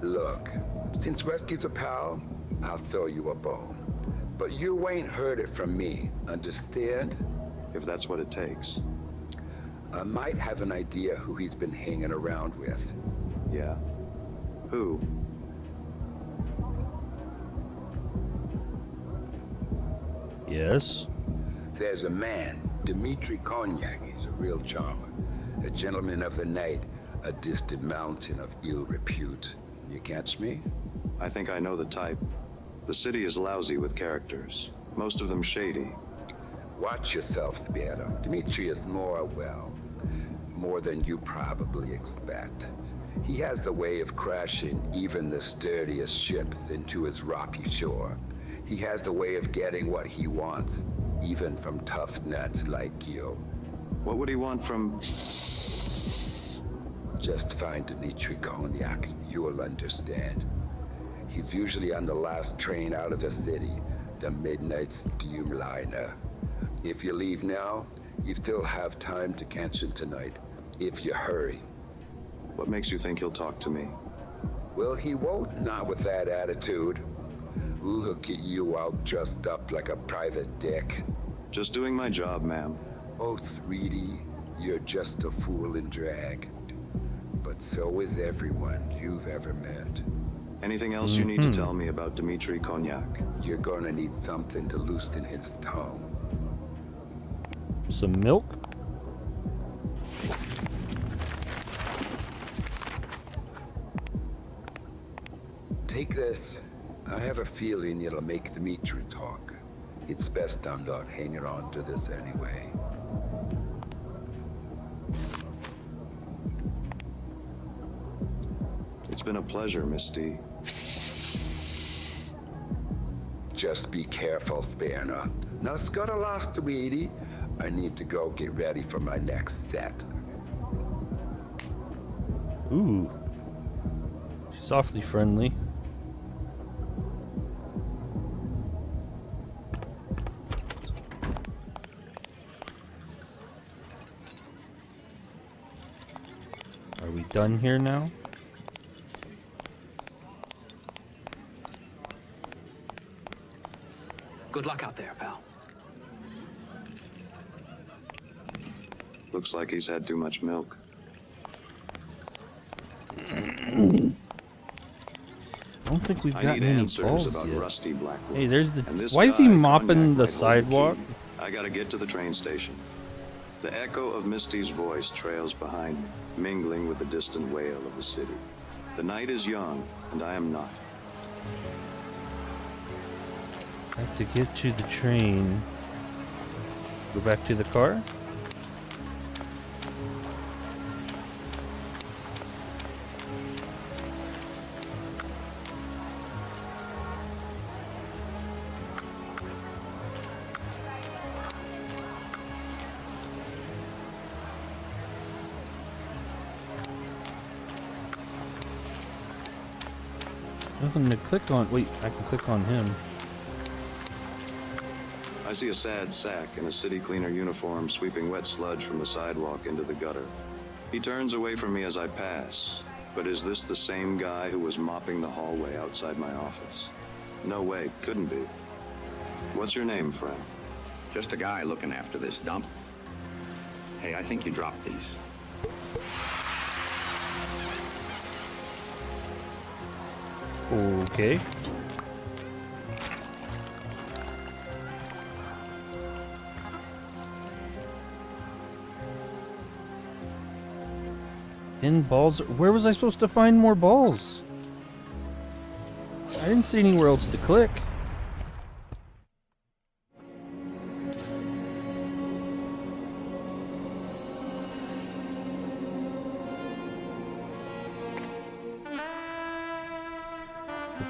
Look, since Rusty's a pal, I'll throw you a bone. But you ain't heard it from me, understand? If that's what it takes. I might have an idea who he's been hanging around with. Yeah. Who? Yes. There's a man, Dmitri Konyak. He's a real charmer. A gentleman of the night, a distant mountain of ill repute. You catch me? I think I know the type. The city is lousy with characters. Most of them shady. Watch yourself, Beto. Dmitri is more than you probably expect. He has the way of crashing even the sturdiest ships into his rocky shore. He has the way of getting what he wants, even from tough nuts like you. What would he want from... Just find Dmitri Konyak. You'll understand. He's usually on the last train out of the city, the midnight steamliner. If you leave now, you still have time to catch him tonight, if you hurry. What makes you think he'll talk to me? Well, he won't, not with that attitude. Who'll get you all dressed up like a private dick? Just doing my job, ma'am. Oh, sweetie, you're just a fool in drag. But so is everyone you've ever met. Anything else you need to tell me about Dmitri Konyak? You're gonna need something to loosen his tongue. Some milk? Take this. I have a feeling it'll make Dmitri talk. It's best I'm not hanging on to this anyway. It's been a pleasure, Miss D. Just be careful, Spanner. Now, scuttle lost, sweetie. I need to go get ready for my next set. Ooh. She's awfully friendly. Are we done here now? Good luck out there, pal. Looks like he's had too much milk. I don't think we've got any balls about yet. Rusty Blackwood. Hey, there's the... And this Why is he guy, mopping Konyak, the might hold sidewalk? key. I gotta get to the train station. The echo of Misty's voice trails behind me, mingling with the distant wail of the city. The night is young, and I am not. I have to get to the train. Go back to the car? Nothing to click on. Wait, I can click on him. I see a sad sack in a city cleaner uniform sweeping wet sludge from the sidewalk into the gutter. He turns away from me as I pass. But is this the same guy who was mopping the hallway outside my office? No way, couldn't be. What's your name, friend? Just a guy looking after this dump. Hey, I think you dropped these. Okay. In balls? Where was I supposed to find more balls? I didn't see anywhere else to click.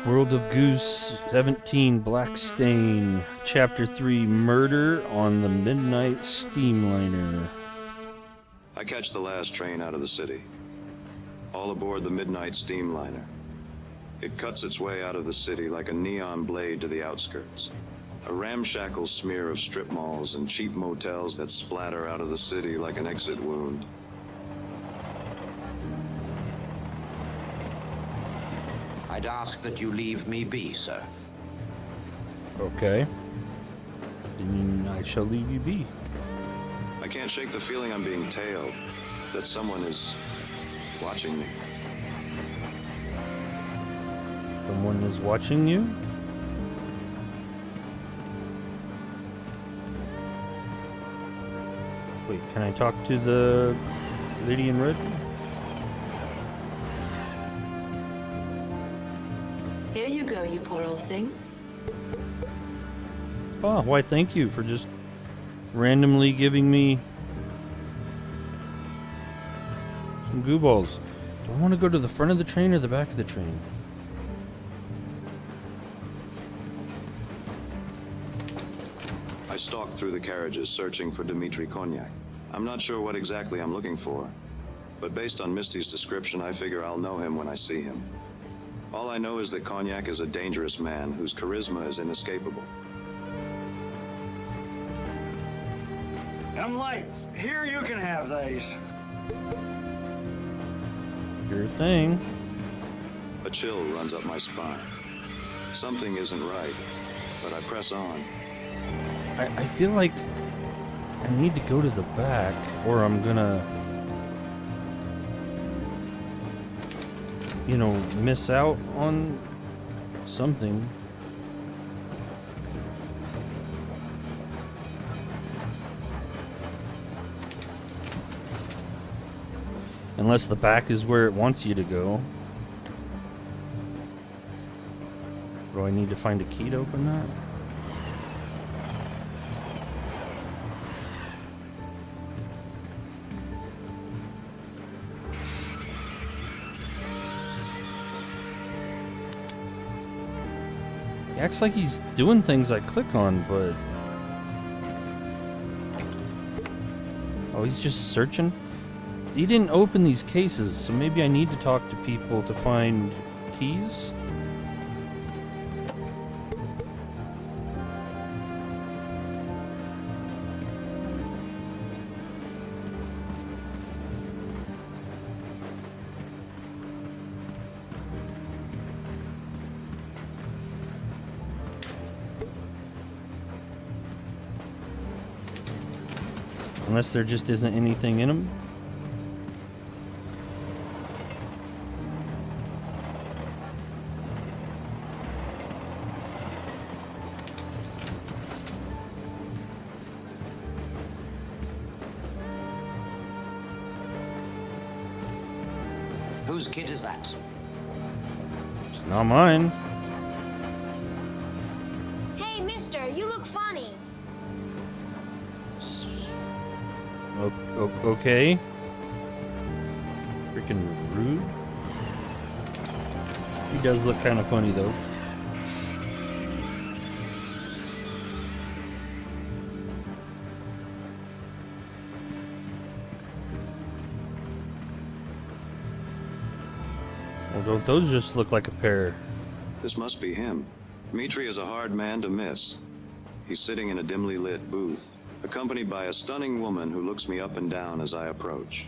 World of Goo 17 Black Stain, Chapter 3 Murder on the Midnight Steamliner. I catch the last train out of the city. All aboard the Midnight Steamliner. It cuts its way out of the city like a neon blade to the outskirts. A ramshackle smear of strip malls and cheap motels that splatter out of the city like an exit wound. I'd ask that you leave me be, sir. Okay. Then I shall leave you be. I can't shake the feeling I'm being tailed, that someone is watching me. Someone is watching you? Wait, can I talk to the lady in red? Here you go, you poor old thing. Oh, why thank you for just randomly giving me some Goo Balls. Do I want to go to the front of the train or the back of the train? I stalk through the carriages searching for Dmitri Konyak. I'm not sure what exactly I'm looking for, but based on Misty's description, I figure I'll know him when I see him. All I know is that Konyak is a dangerous man whose charisma is inescapable. I'm light. Here, you can have these. Your thing. A chill runs up my spine. Something isn't right, but I press on. I feel like I need to go to the back, or I'm gonna, you know, miss out on something. Unless the back is where it wants you to go. Do I need to find a key to open that? He acts like he's doing things I click on, but... Oh, he's just searching? He didn't open these cases, so maybe I need to talk to people to find keys? Unless there just isn't anything in them. Whose kid is that? It's not mine. Hey, mister, you look funny. Okay. Freaking rude. He does look kind of funny though. Well, don't those just look like a pair? This must be him. Dmitri is a hard man to miss. He's sitting in a dimly lit booth, accompanied by a stunning woman who looks me up and down as I approach.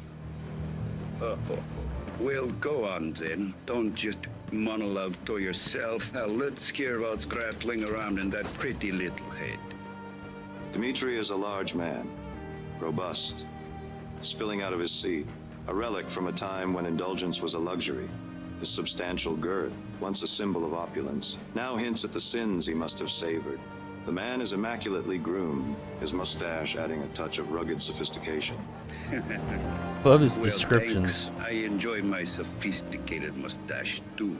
Well, go on then. Don't just monologue to yourself. Now let's hear what's rattling around in that pretty little head. Dmitri is a large man, robust, spilling out of his seat, a relic from a time when indulgence was a luxury. His substantial girth, once a symbol of opulence, now hints at the sins he must have savored. The man is immaculately groomed, his mustache adding a touch of rugged sophistication. Love his Well, descriptions. thanks. I enjoy my sophisticated mustache too.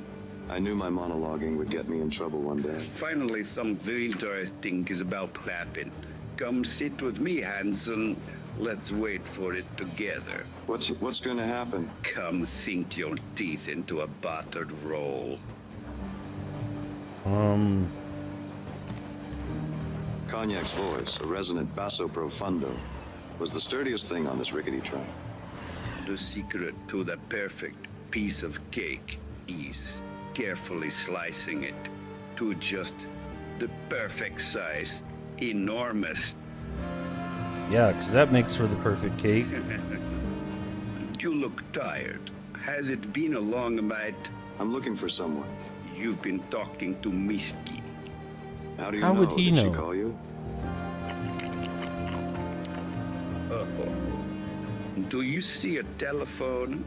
I knew my monologuing would get me in trouble one day. Finally, something interesting is about to happen. Come sit with me, Hanson. Let's wait for it together. What's gonna happen? Come sink your teeth into a buttered roll. Cognac's voice, a resonant basso profundo, was the sturdiest thing on this rickety train. The secret to the perfect piece of cake is carefully slicing it to just the perfect size. Enormous. Yeah, because that makes for the perfect cake. You look tired. Has it been a long night? I'm looking for someone. You've been talking to Misky. How do you How know? would he Did know? she call you? Do you see a telephone?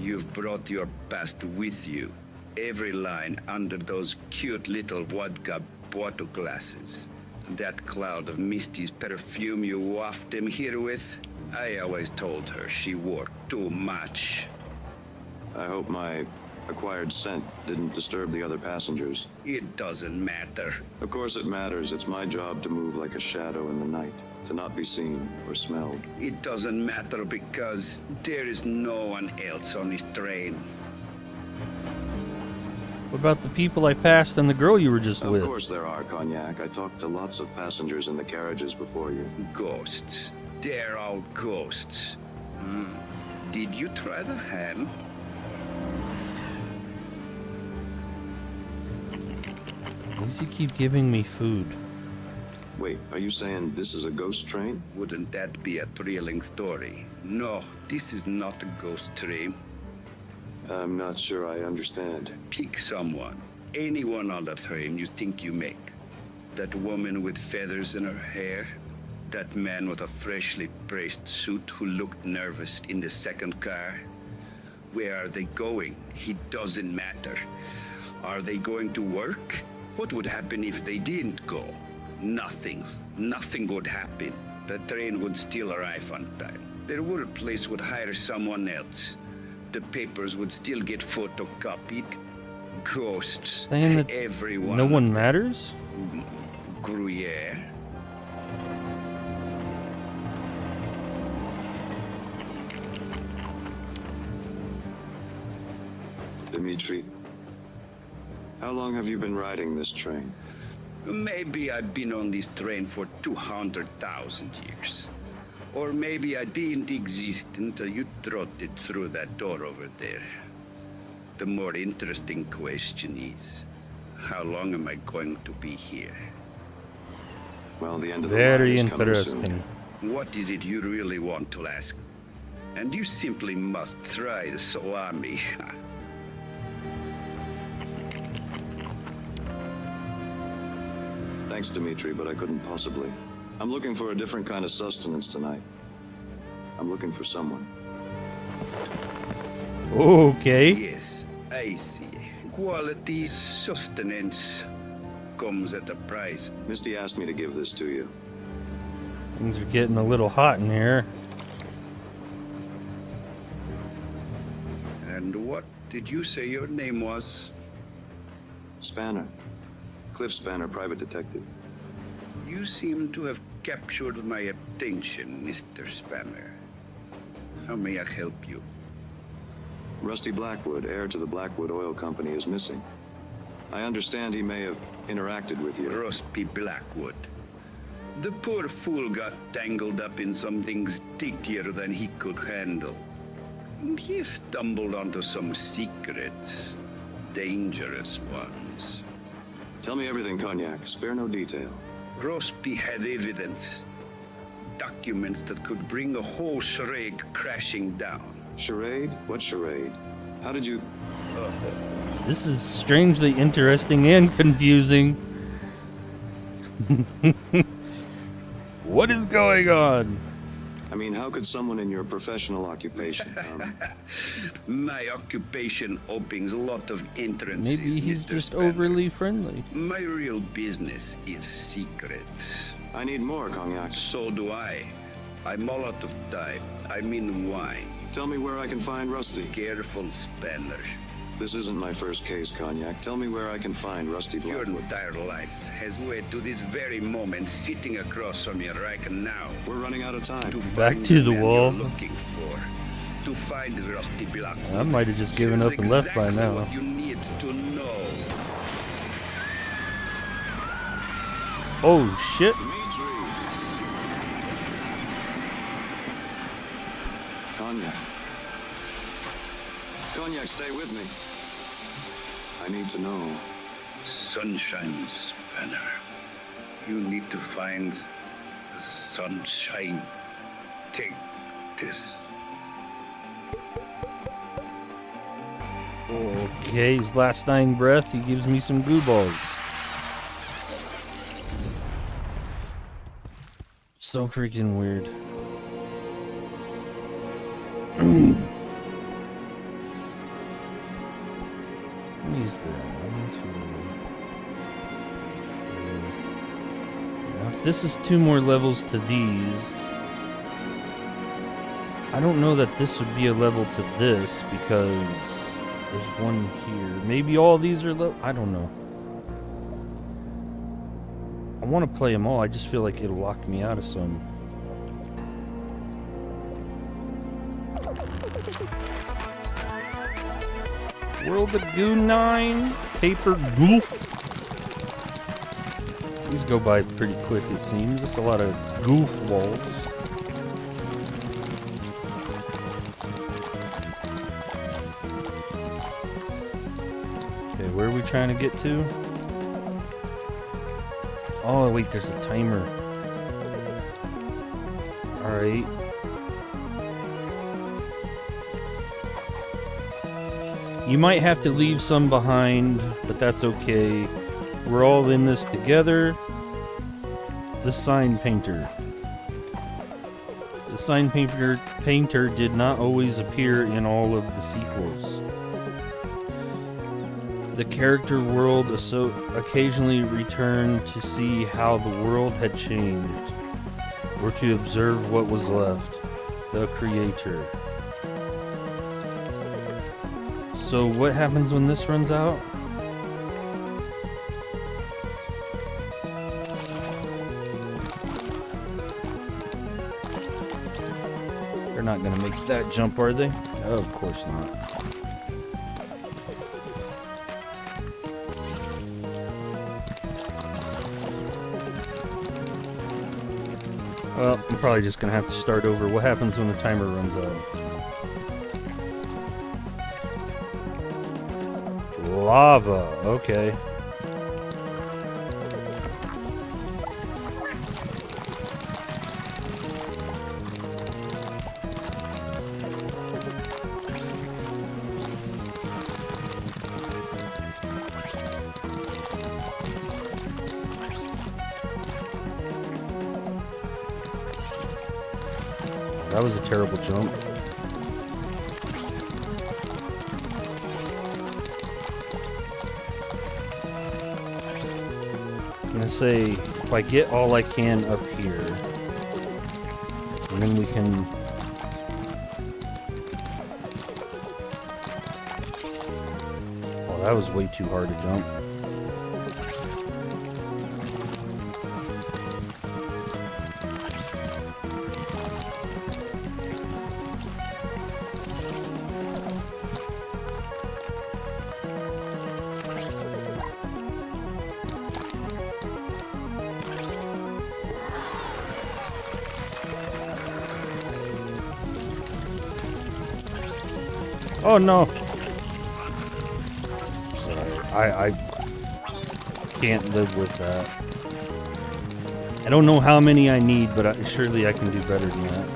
You've brought your past with you. Every line under those cute little vodka bottle glasses. That cloud of Misty's perfume you waft him here with. I always told her she wore too much. I hope my acquired scent didn't disturb the other passengers. It doesn't matter. Of course it matters. It's my job to move like a shadow in the night, to not be seen or smelled. It doesn't matter because there is no one else on this train. What about the people I passed and the girl you were just with? Of course there are, Cognac. I talked to lots of passengers in the carriages before you. Ghosts. They're all ghosts. Did you try the ham? Why does he keep giving me food? Wait, are you saying this is a ghost train? Wouldn't that be a thrilling story? No, this is not a ghost train. I'm not sure I understand. Pick someone. Anyone on the train you think you make. That woman with feathers in her hair. That man with a freshly pressed suit who looked nervous in the second car. Where are they going? It doesn't matter. Are they going to work? What would happen if they didn't go? Nothing. Nothing would happen. The train would still arrive on time. Their workplace would hire someone else. The papers would still get photocopied. Ghosts. Saying that everyone. no one matters? Gruyere. Dimitri, how long have you been riding this train? Maybe I've been on this train for 200,000 years. Or maybe I didn't exist until you trotted through that door over there. The more interesting question is, how long am I going to be here? Well, the end of the Very line is coming interesting. soon. What is it you really want to ask? And you simply must try the salami. Thanks, Dimitri, but I couldn't possibly. I'm looking for a different kind of sustenance tonight. I'm looking for someone. Okay. Yes, I see. Quality sustenance comes at a price. Misty asked me to give this to you. Things are getting a little hot in here. And what did you say your name was? Spanner. Cliff Spanner, private detective. You seem to have captured my attention, Mr. Spanner. How may I help you? Rusty Blackwood, heir to the Blackwood Oil Company, is missing. I understand he may have interacted with you. Rusty Blackwood. The poor fool got tangled up in something stickier than he could handle. He stumbled onto some secrets, dangerous ones. Tell me everything, Cognac. Spare no detail. Rusty had evidence. Documents that could bring the whole charade crashing down. Charade? What charade? How did you... This is strangely interesting and confusing. What is going on? I mean, how could someone in your professional occupation My occupation opens a lot of entrances. Maybe he's Mr. just Spanner. overly friendly. My real business is secrets. I need more, Cognac. So do I. I'm all out of time. I mean wine. Tell me where I can find Rusty. Careful, Spanner. This isn't my first case, Cognac. Tell me where I can find Rusty Your Blackwood. entire life has led to this very moment, sitting across from you right now. We're running out of time. Back to the wall. You're looking for. To find Rusty Blackwood. I might have just given up and left by now. What you need to know. Oh shit. Cognac. Cognac, stay with me. I need to know. Sunshine, Spanner. You need to find the sunshine. Take this. Okay, his last dying breath, he gives me some Goo Balls. So freaking weird. Use that. Now, if this is 2 more levels to these, I don't know that this would be a level to this because there's one here. Maybe all these are level. I don't know. I want to play them all. I just feel like it'll lock me out of some. World of Goo 9 Paper Goo. These go by pretty quick, it seems. Just a lot of goof balls. Okay, where are we trying to get to? Oh, wait, there's a timer. Alright. You might have to leave some behind, but that's okay. We're all in this together. The sign painter. The sign painter did not always appear in all of the sequels. The character world occasionally returned to see how the world had changed, or to observe what was left. The creator. So what happens when this runs out? They're not gonna make that jump, are they? Oh, of course not. Well, I'm probably just gonna have to start over. What happens when the timer runs out? Lava, okay. That was a terrible jump. I'm gonna say, if I get all I can up here, and then we can... Oh, that was way too hard to jump. Oh no! Sorry, I can't live with that. I don't know how many I need, but surely I can do better than that.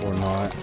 Or not.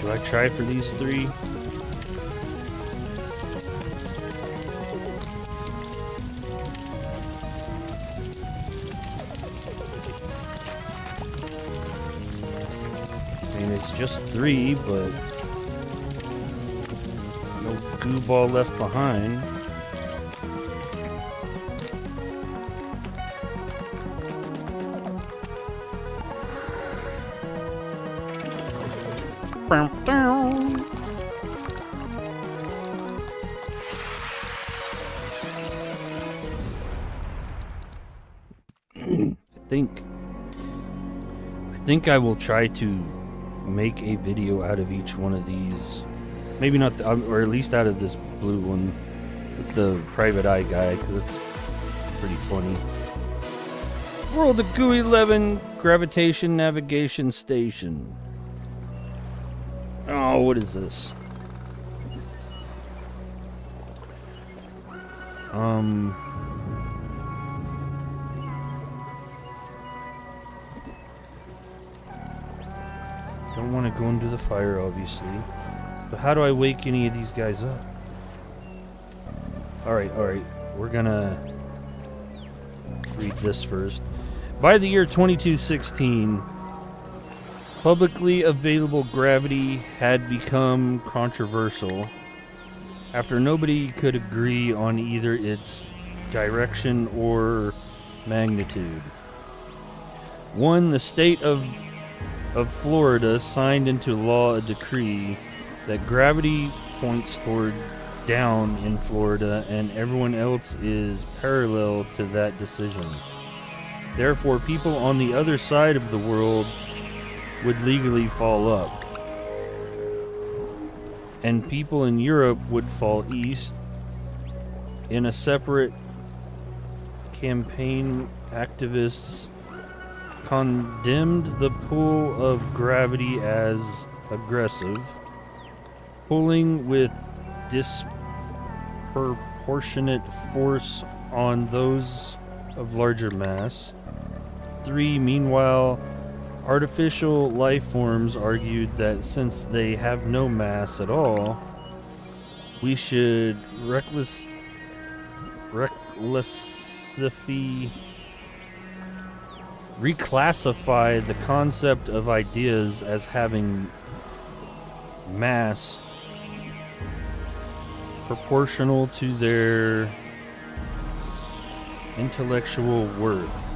Do I try for these three? I mean, it's just three, but no goo ball left behind. I think I will try to make a video out of each one of these. Maybe not, or at least out of this blue one with the private eye guy, because it's pretty funny. World of Goo 11 Gravitation Navigation Station. Oh, what is this? Don't want to go into the fire, obviously. So how do I wake any of these guys up? Alright. We're gonna read this first. By the year 2216, publicly available gravity had become controversial after nobody could agree on either its direction or magnitude. The state of Florida signed into law a decree that gravity points toward down in Florida and everyone else is parallel to that decision. Therefore, people on the other side of the world would legally fall up, and people in Europe would fall east. In a separate campaign, activists condemned the pull of gravity as aggressive, pulling with disproportionate force on those of larger mass. Meanwhile, artificial life forms argued that since they have no mass at all, we should reclassify the concept of ideas as having mass proportional to their intellectual worth.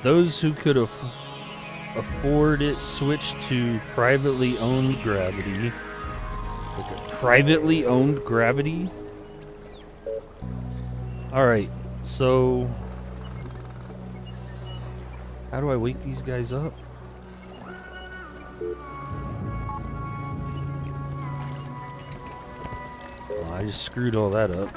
Those who could afford it switched to privately owned gravity. Privately owned gravity? Alright, so how do I wake these guys up? Oh, I just screwed all that up.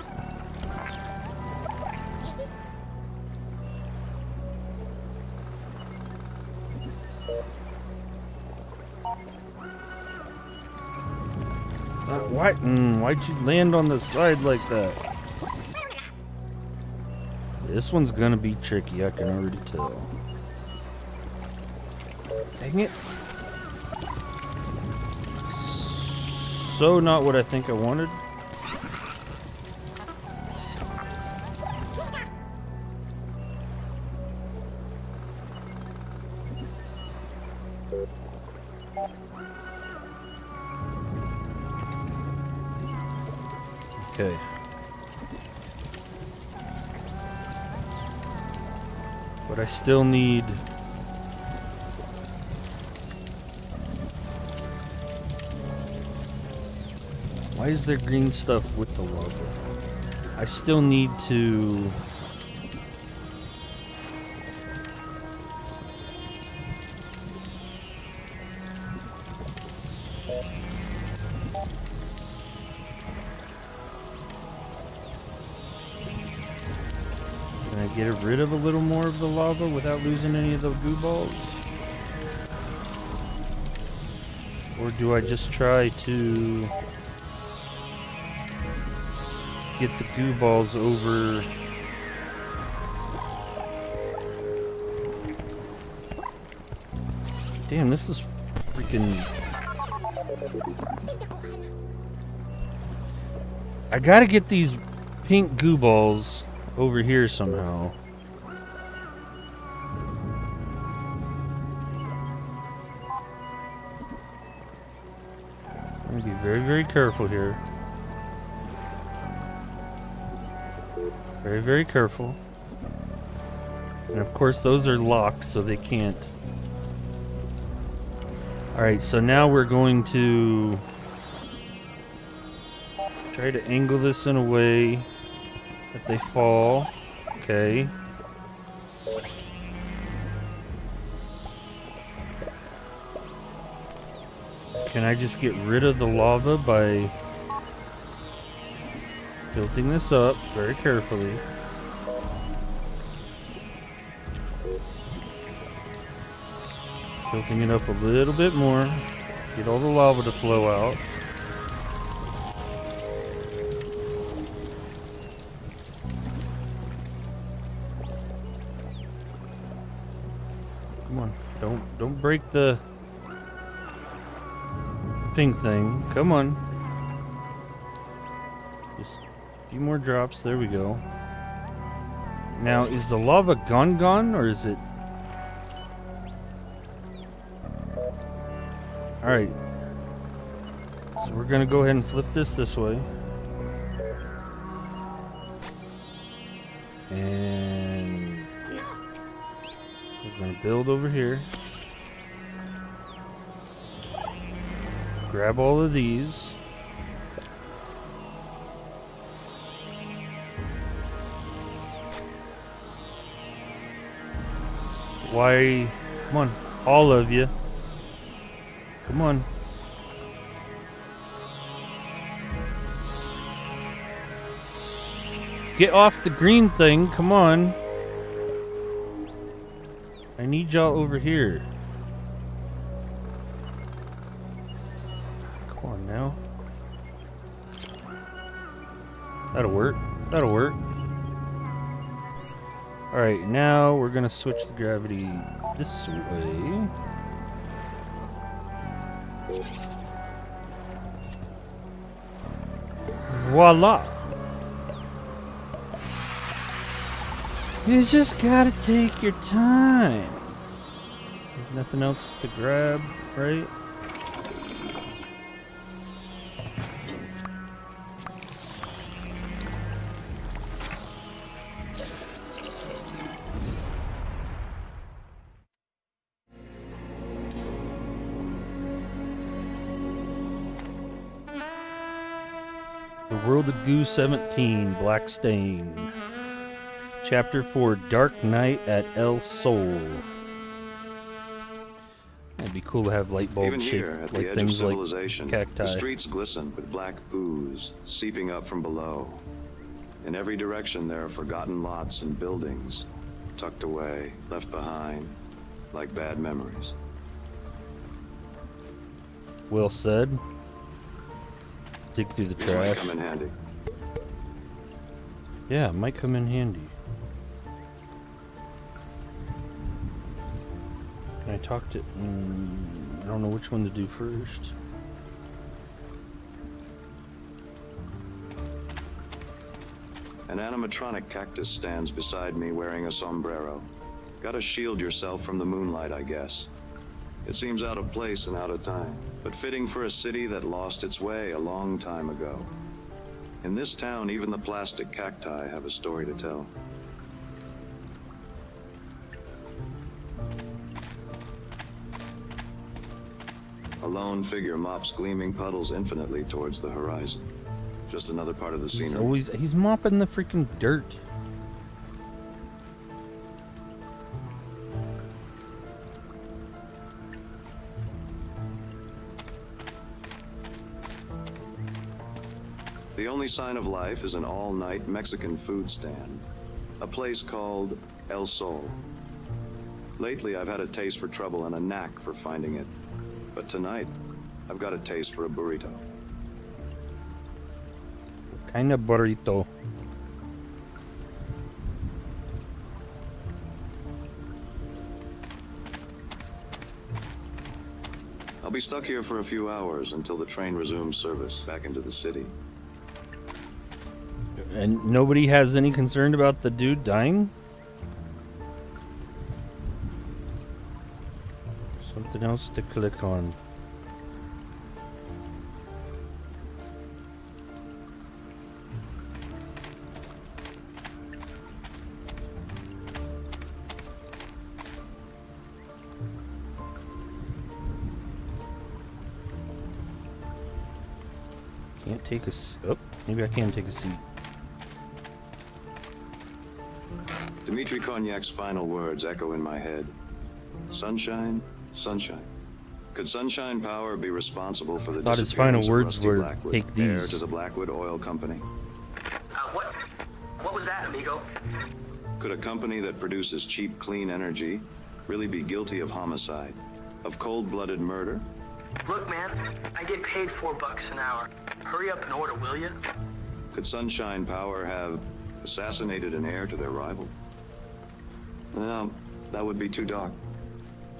Why'd you land on the side like that? This one's gonna be tricky, I can already tell. Dang it. So not what I think I wanted. Okay. But I still need... Why is there green stuff with the lava? I still need to... Can I get rid of a little more of the lava without losing any of the goo balls? Or do I just try to get the goo balls over? Damn, this is freaking... I gotta get these pink goo balls over here somehow. I'm gonna be very, very careful here. Very, very careful. And of course those are locked, so they can't. Alright, so now we're going to try to angle this in a way that they fall. Okay. Can I just get rid of the lava by tilting this up very carefully? Tilting it up a little bit more. Get all the lava to flow out. Come on, don't break the pink thing. Come on. Just a few more drops. There we go. Now, is the lava gone, or is it? Alright. So we're gonna go ahead and flip this way. And we're gonna build over here. Grab all of these. Why? Come on, all of you. Come on. Get off the green thing, come on. I need y'all over here. Come on now. That'll work. That'll work. Alright, now we're gonna switch the gravity this way. Voila! You just gotta take your time. There's nothing else to grab, right? The World of Goo 17, Black Stain. Chapter 4, Dark Night at El Sol. It'd be cool to have light bulbs Even shaped here, at like the edge of things like civilization, cacti. the streets glisten with black ooze seeping up from below. In every direction there are forgotten lots and buildings, tucked away, left behind, like bad memories. Well said. Dig through the These might trash. come in handy. Yeah, it might come in handy. Can I talk to... I don't know which one to do first. An animatronic cactus stands beside me wearing a sombrero. Gotta shield yourself from the moonlight, I guess. It seems out of place and out of time, but fitting for a city that lost its way a long time ago. In this town, even the plastic cacti have a story to tell. A lone figure mops gleaming puddles infinitely towards the horizon. Just another part of the scenery. He's mopping the freaking dirt. The only sign of life is an all-night Mexican food stand. A place called El Sol. Lately, I've had a taste for trouble and a knack for finding it. But tonight, I've got a taste for a burrito. What kind of burrito? I'll be stuck here for a few hours until the train resumes service back into the city. And nobody has any concern about the dude dying? Something else to click on. Can't take a oh, maybe I can take a seat. Dmitri Kognac's final words echo in my head. Sunshine, sunshine. Could sunshine power be responsible for the Thought his final disappearance of words Rusty were, Blackwood, "Take heir these." to the Blackwood Oil Company? What was that, amigo? Could a company that produces cheap, clean energy really be guilty of homicide Of cold-blooded murder? Look, man, I get paid $4 an hour. Hurry up and order, will you? Could Sunshine Power have assassinated an heir to their rival? No, that would be too dark.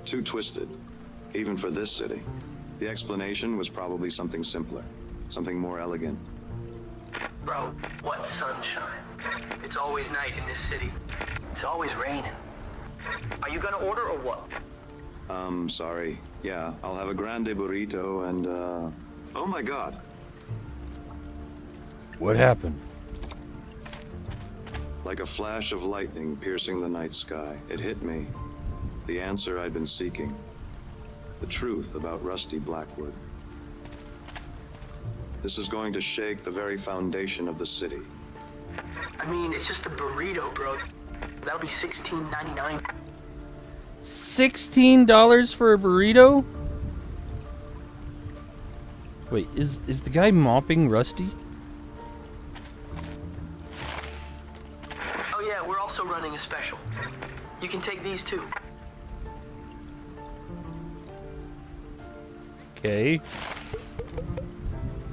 Too twisted. Even for this city. The explanation was probably something simpler. Something more elegant. Bro, what sunshine? It's always night in this city. It's always raining. Are you gonna order or what? Sorry. Yeah, I'll have a grande burrito and, oh my God. What happened? Like a flash of lightning piercing the night sky, it hit me. The answer I'd been seeking. The truth about Rusty Blackwood. This is going to shake the very foundation of the city. I mean, it's just a burrito, bro. That'll be $16.99. $16 for a burrito? Wait, is the guy mopping Rusty? Oh yeah, we're also running a special. You can take these too. Okay.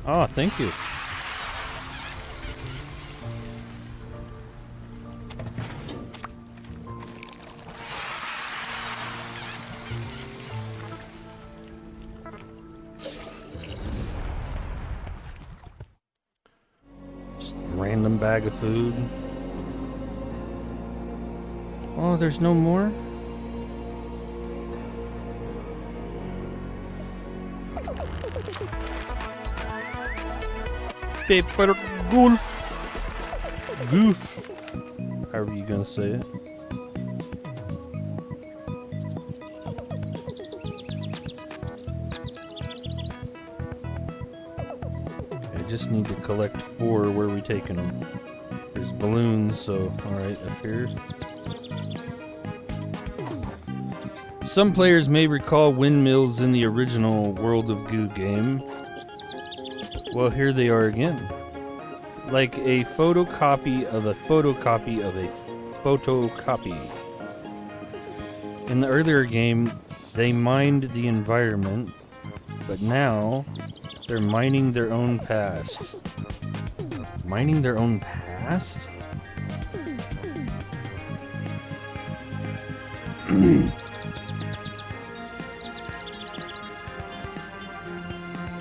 Oh, thank you. Just a random bag of food. Oh, there's no more? Paper goof. However you gonna say it. I just need to collect 4. Where are we taking them? There's balloons, so alright, up here. Some players may recall windmills in the original World of Goo game. Well, here they are again. Like a photocopy of a photocopy of a photocopy. In the earlier game, they mined the environment, but now they're mining their own past. Mining their own past?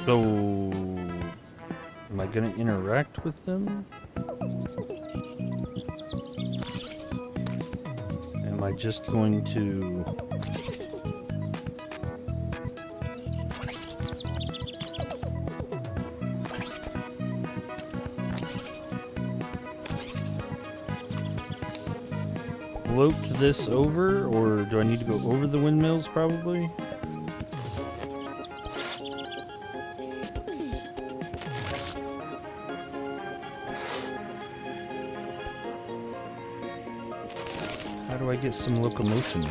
So, am I gonna interact with them? Am I just going to... float this over, or do I need to go over the windmills probably? How do I get some locomotion?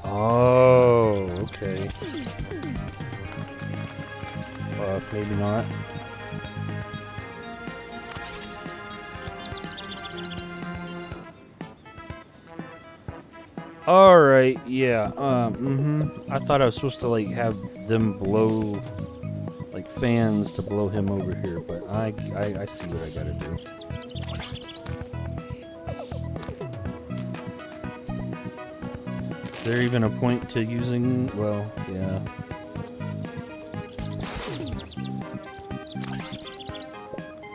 Oh, okay. Maybe not. Alright, yeah, I thought I was supposed to, like, have them blow, like, fans to blow him over here, but I see what I gotta do. Is there even a point to using, well, yeah.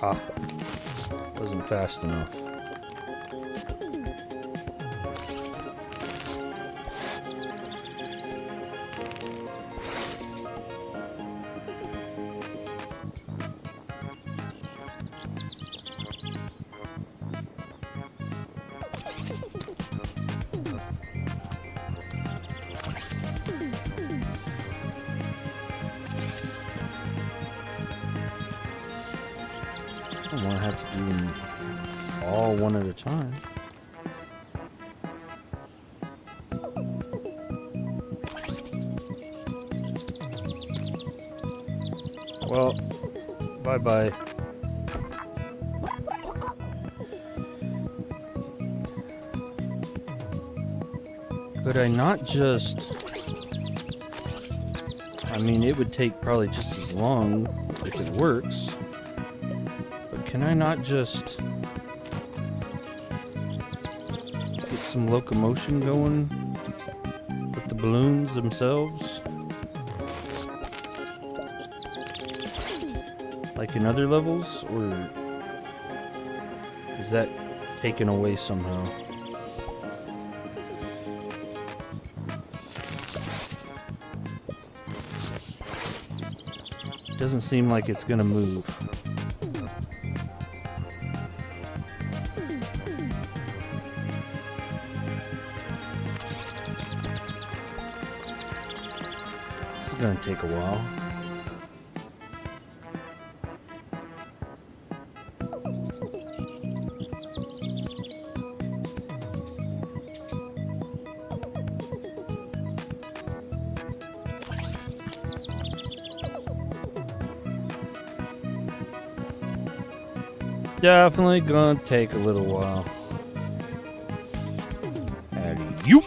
Ah, wasn't fast enough. I don't want to have to do them all one at a time. Well, bye-bye. Could I not just... I mean, it would take probably just as long if it works. But can I not just... get some locomotion going with the balloons themselves? Like in other levels? Or is that taken away somehow? Doesn't seem like it's gonna move. This is gonna take a while. Definitely gonna take a little while. Alley-oop!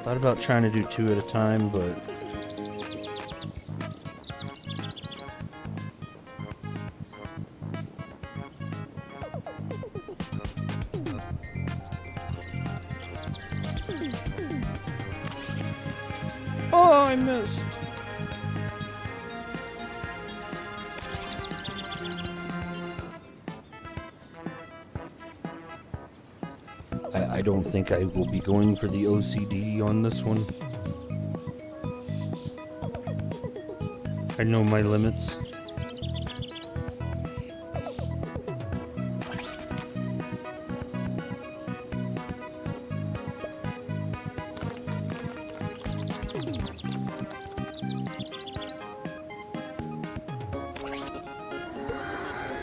Thought about trying to do 2 at a time, but oh, I missed. I don't think I will be going for the OCD on this one. I know my limits.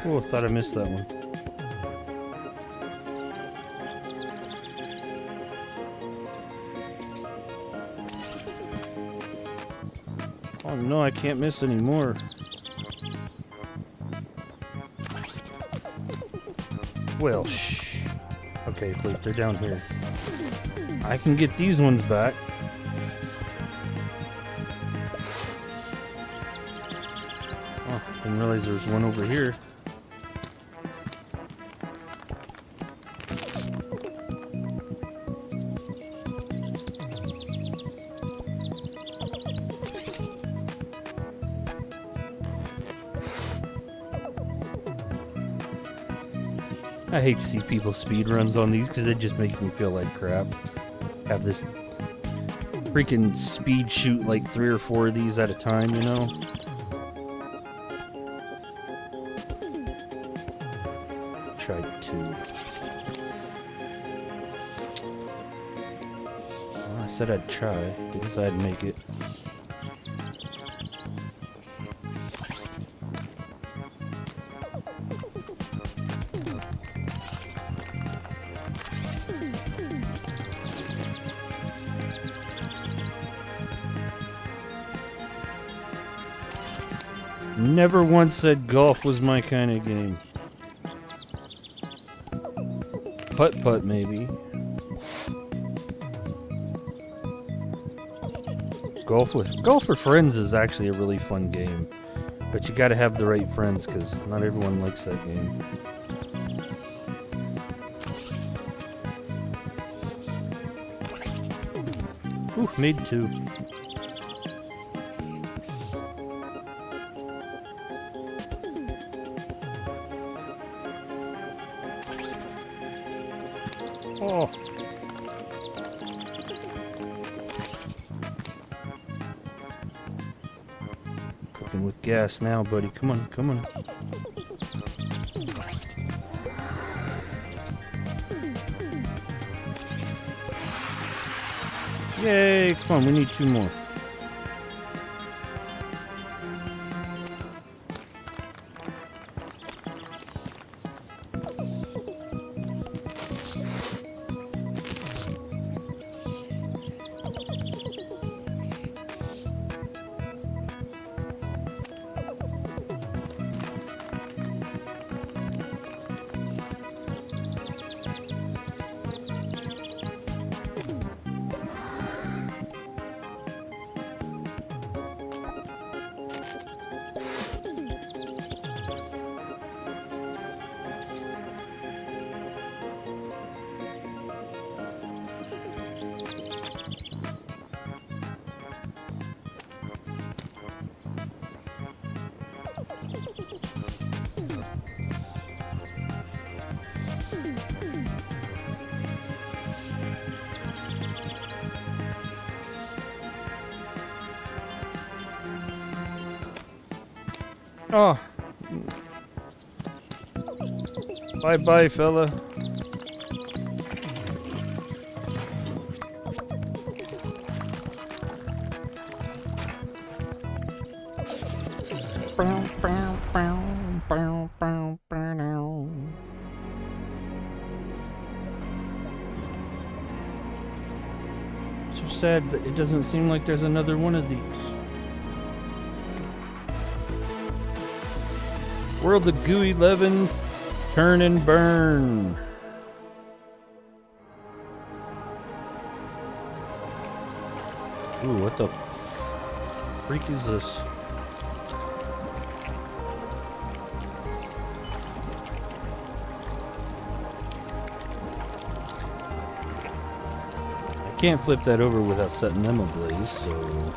Oh, I thought I missed that one. Oh no, I can't miss anymore. Well, shh. Okay, wait, they're down here. I can get these ones back. Oh, I didn't realize there was one over here. I hate to see people speed runs on these because it just makes me feel like crap. Have this freaking speed shoot like 3 or 4 of these at a time, you know? Tried 2. Well, I said I'd try. Didn't say I'd make it. Never once said golf was my kind of game. Putt-putt, maybe. Golf for friends is actually a really fun game. But you gotta have the right friends, because not everyone likes that game. Ooh, made 2. Oh. Cooking with gas now, buddy. Come on, come on. Yay, come on, we need 2 more. Oh. Bye-bye, fella. So sad that it doesn't seem like there's another one of these. World of Goo 11, turn and burn. Ooh, what the freak is this? I can't flip that over without setting them ablaze, so...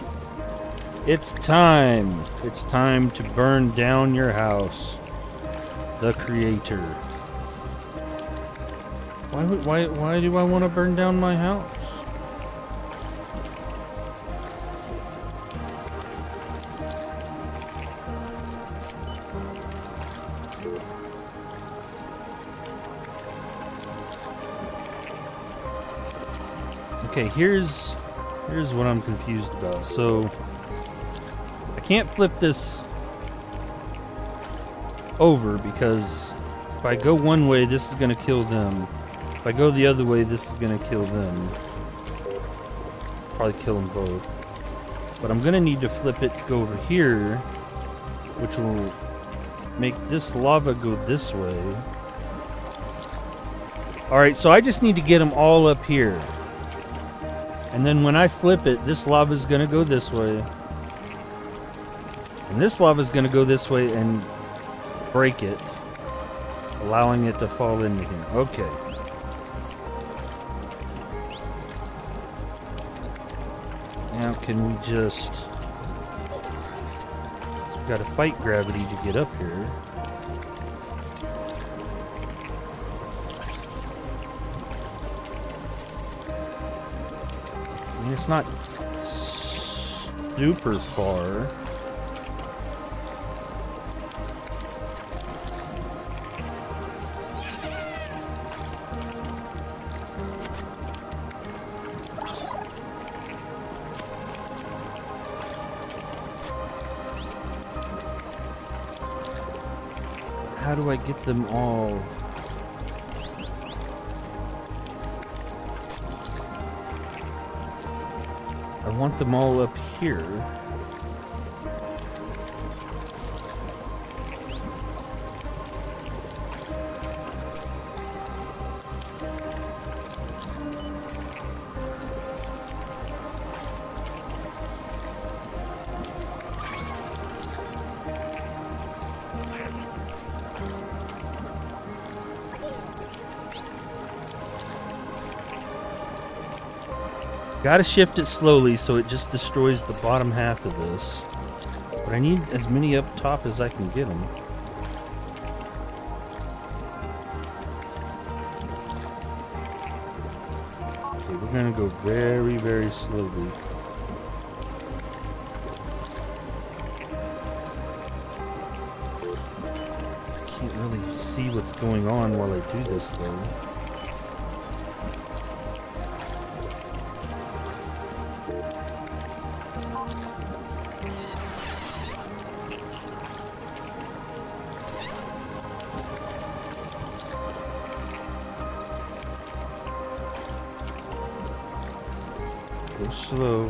It's time! It's time to burn down your house. The creator. Why do I want to burn down my house? Okay, here's what I'm confused about. So I can't flip this over because if I go one way, this is gonna kill them. If I go the other way, this is gonna kill them. Probably kill them both. But I'm gonna need to flip it to go over here, which will make this lava go this way. Alright, so I just need to get them all up here. And then when I flip it, this lava is gonna go this way. And this lava is gonna go this way and break it, allowing it to fall into here. Okay. Now can we just... So we've got to fight gravity to get up here. I mean, it's not super far. How do I get them all? I want them all up here. Gotta shift it slowly so it just destroys the bottom half of this. But I need as many up top as I can get them. Okay, we're gonna go very, very slowly. Can't really see what's going on while I do this though. Go slow.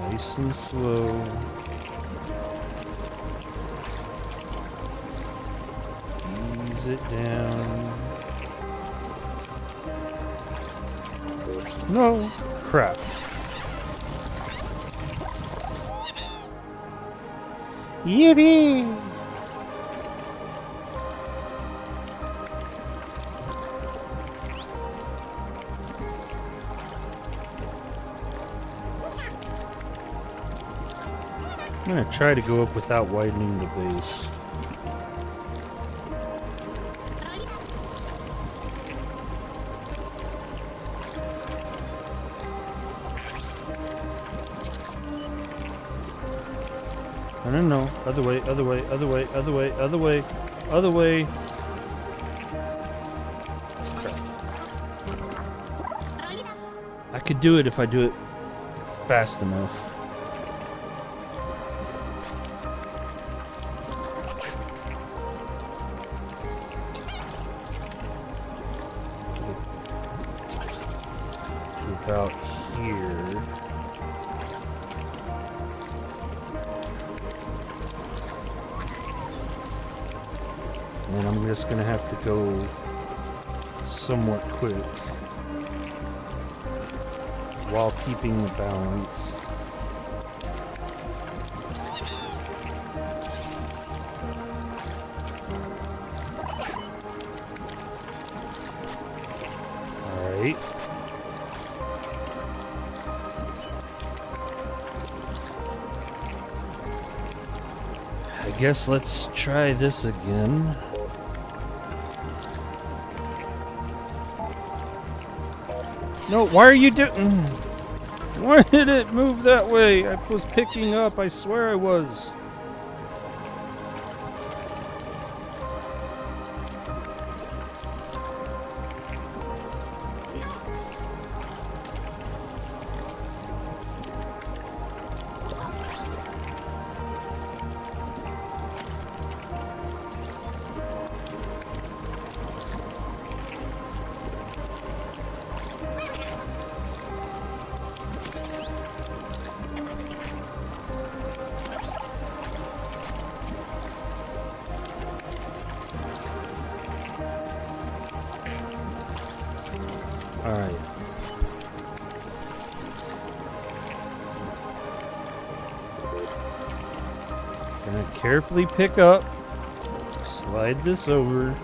Nice and slow. Ease it down. No! Crap. Yippee! I'm gonna try to go up without widening the base. No. Other way, other way, other way, other way, other way, other way. I could do it if I do it fast enough. About here. And I'm just gonna have to go somewhat quick while keeping the balance. Alright. I guess let's try this again. No, why are you doing? Why did it move that way? I was picking up, I swear I was. Alright. Gonna carefully pick up, slide this over.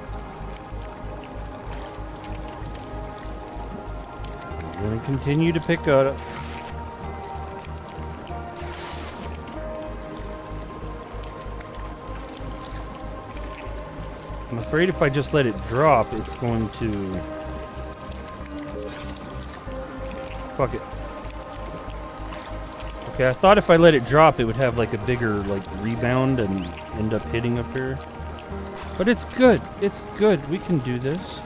I'm gonna continue to pick up. I'm afraid if I just let it drop, it's going to... Fuck it. Okay, I thought if I let it drop, it would have like a bigger like rebound and end up hitting up here. But it's good. It's good. We can do this.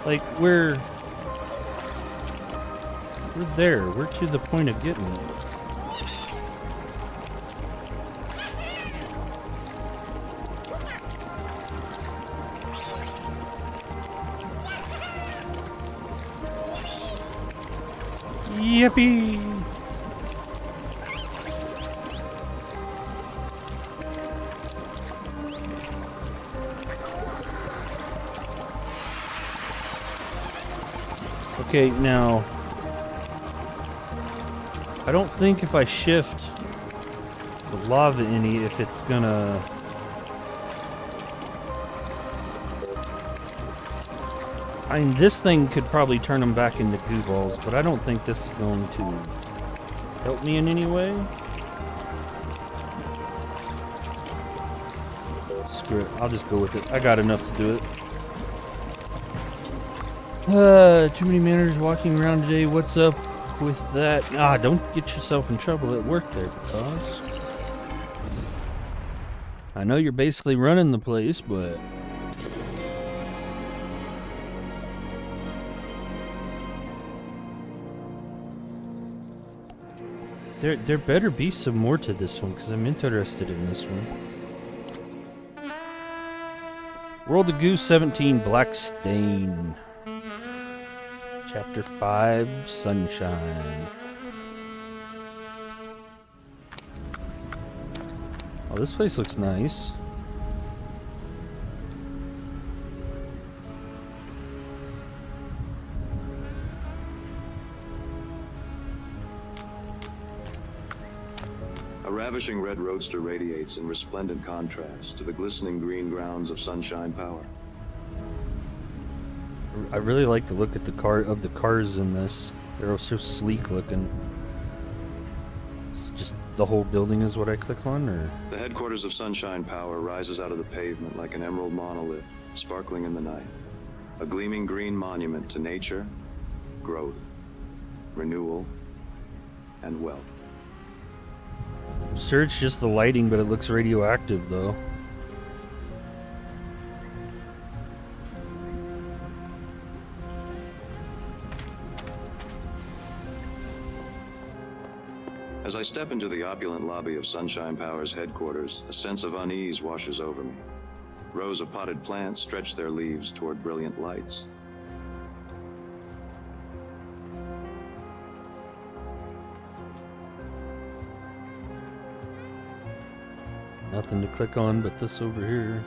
Like we're there. We're to the point of getting it. Yippee! Okay, now I don't think if I shift the lava any, if it's gonna... I mean, this thing could probably turn them back into Goo Balls, but I don't think this is going to help me in any way. Screw it, I'll just go with it. I got enough to do it. Too many manners walking around today. What's up with that? Ah, don't get yourself in trouble at work there, because I know you're basically running the place, but... There better be some more to this one, because I'm interested in this one. World of Goo 17, Black Stain. Chapter 5, Sunshine. Oh, this place looks nice. A ravishing red roadster radiates in resplendent contrast to the glistening green grounds of Sunshine Power. I really like the look at the cars in this. They're so sleek looking. It's just the whole building is what I click on, or? The headquarters of Sunshine Power rises out of the pavement like an emerald monolith, sparkling in the night. A gleaming green monument to nature, growth, renewal, and wealth. Search just the lighting, but it looks radioactive though. As I step into the opulent lobby of Sunshine Power's headquarters, a sense of unease washes over me. Rows of potted plants stretch their leaves toward brilliant lights. Nothing to click on but this over here.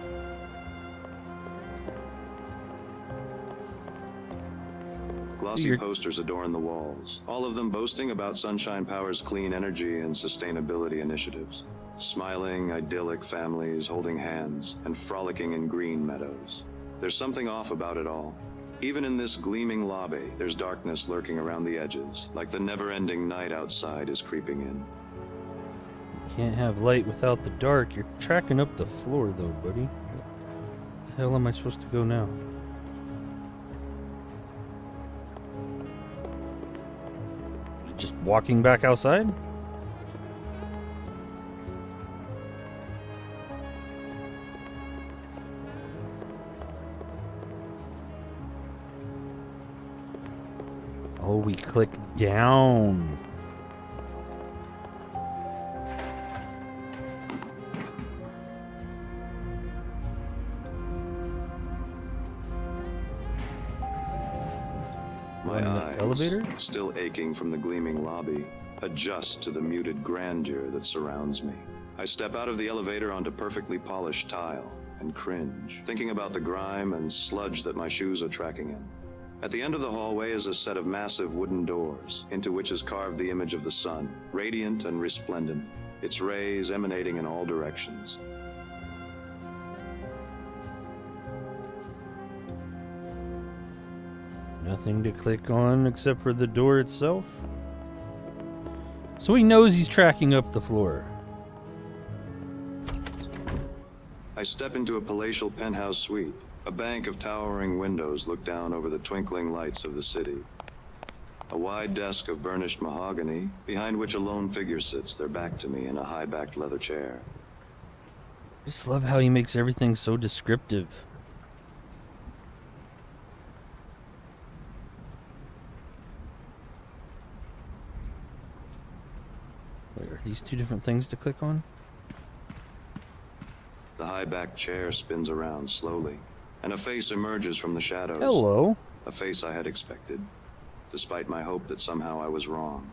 Glossy posters adorn the walls, all of them boasting about Sunshine Power's clean energy and sustainability initiatives. Smiling, idyllic families holding hands and frolicking in green meadows. There's something off about it all. Even in this gleaming lobby, there's darkness lurking around the edges, like the never-ending night outside is creeping in. Can't have light without the dark. You're tracking up the floor though, buddy. Where the hell am I supposed to go now? Just walking back outside? Oh, we click down. My eyes, elevator? still aching from the gleaming lobby, adjust to the muted grandeur that surrounds me. I step out of the elevator onto perfectly polished tile and cringe, thinking about the grime and sludge that my shoes are tracking in. At the end of the hallway is a set of massive wooden doors, into which is carved the image of the sun, radiant and resplendent, its rays emanating in all directions. Nothing to click on except for the door itself. So he knows he's tracking up the floor. I step into a palatial penthouse suite. A bank of towering windows look down over the twinkling lights of the city. A wide desk of burnished mahogany, behind which a lone figure sits, their back to me in a high-backed leather chair. I just love how he makes everything so descriptive. Wait, are these two different things to click on? The high-backed chair spins around slowly, and a face emerges from the shadows. Hello. A face I had expected, despite my hope that somehow I was wrong.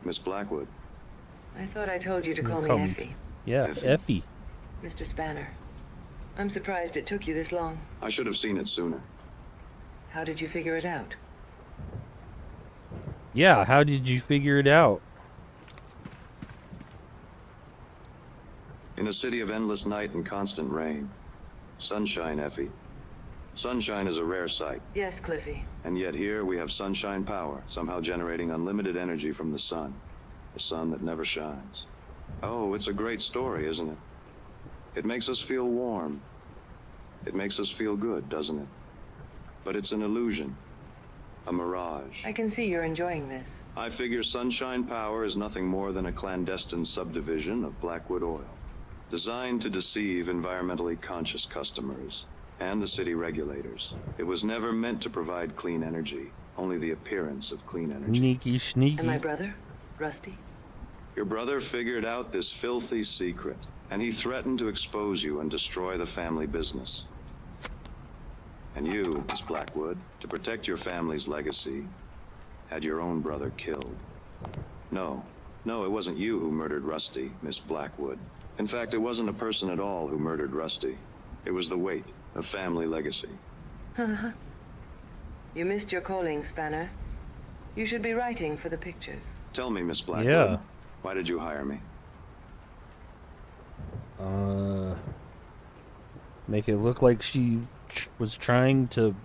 Miss Blackwood. I thought I told you to call me Call me- Effie. Yeah, Effie. Mr. Spanner. I'm surprised it took you this long. I should have seen it sooner. How did you figure it out? Yeah, how did you figure it out? In a city of endless night and constant rain. Sunshine, Effie. Sunshine is a rare sight. Yes, Cliffy. And yet here we have sunshine power, somehow generating unlimited energy from the sun. The sun that never shines. Oh, it's a great story, isn't it? It makes us feel warm. It makes us feel good, doesn't it? But it's an illusion. A mirage. I can see you're enjoying this. I figure sunshine power is nothing more than a clandestine subdivision of Blackwood Oil, designed to deceive environmentally conscious customers and the city regulators. It was never meant to provide clean energy, only the appearance of clean energy. Sneaky, sneaky. And my brother, Rusty? Your brother figured out this filthy secret, and he threatened to expose you and destroy the family business. And you, Miss Blackwood, to protect your family's legacy, had your own brother killed. No, it wasn't you who murdered Rusty, Miss Blackwood. In fact, it wasn't a person at all who murdered Rusty. It was the weight of family legacy. You missed your calling, Spanner. You should be writing for the pictures. Tell me, Miss Blackwood, Yeah. why did you hire me? Make it look like she was trying to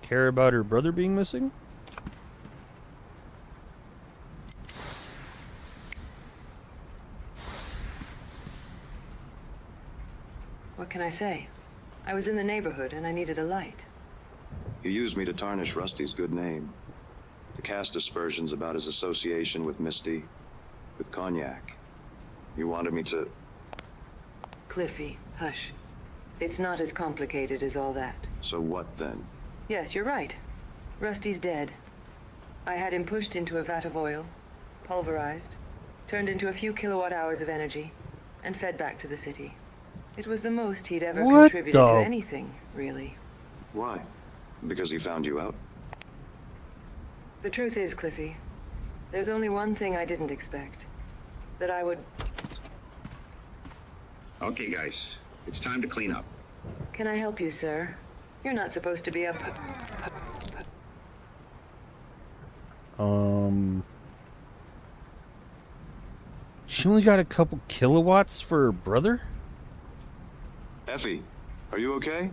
care about her brother being missing? What can I say? I was in the neighborhood and I needed a light. You used me to tarnish Rusty's good name. To cast aspersions about his association with Misty, with Cognac. You wanted me to... Cliffy, hush. It's not as complicated as all that. So what then? Yes, you're right. Rusty's dead. I had him pushed into a vat of oil, pulverized, turned into a few kilowatt hours of energy, and fed back to the city. It was the most he'd ever contributed to anything, really. Why? Because he found you out? The truth is, Cliffy, there's only one thing I didn't expect. That I would... Okay, guys. It's time to clean up. Can I help you, sir? You're not supposed to be up... She only got a couple kilowatts for her brother? Effie, are you okay?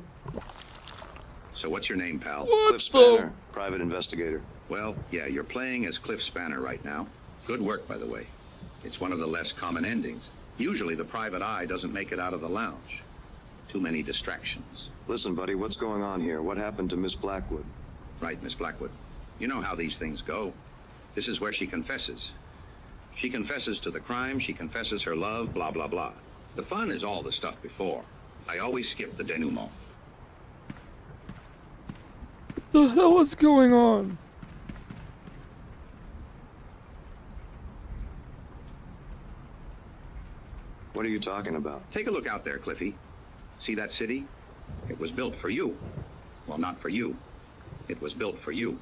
So what's your name, pal? Cliff Spanner, private investigator. Well, yeah, you're playing as Cliff Spanner right now. Good work, by the way. It's one of the less common endings. Usually the private eye doesn't make it out of the lounge. Too many distractions. Listen, buddy, what's going on here? What happened to Miss Blackwood? Right, Miss Blackwood. You know how these things go. This is where she confesses. She confesses to the crime, she confesses her love, blah, blah, blah. The fun is all the stuff before. I always skip the denouement. What the hell is going on? What are you talking about? Take a look out there, Cliffy. See that city? It was built for you. Well, not for you. It was built for you.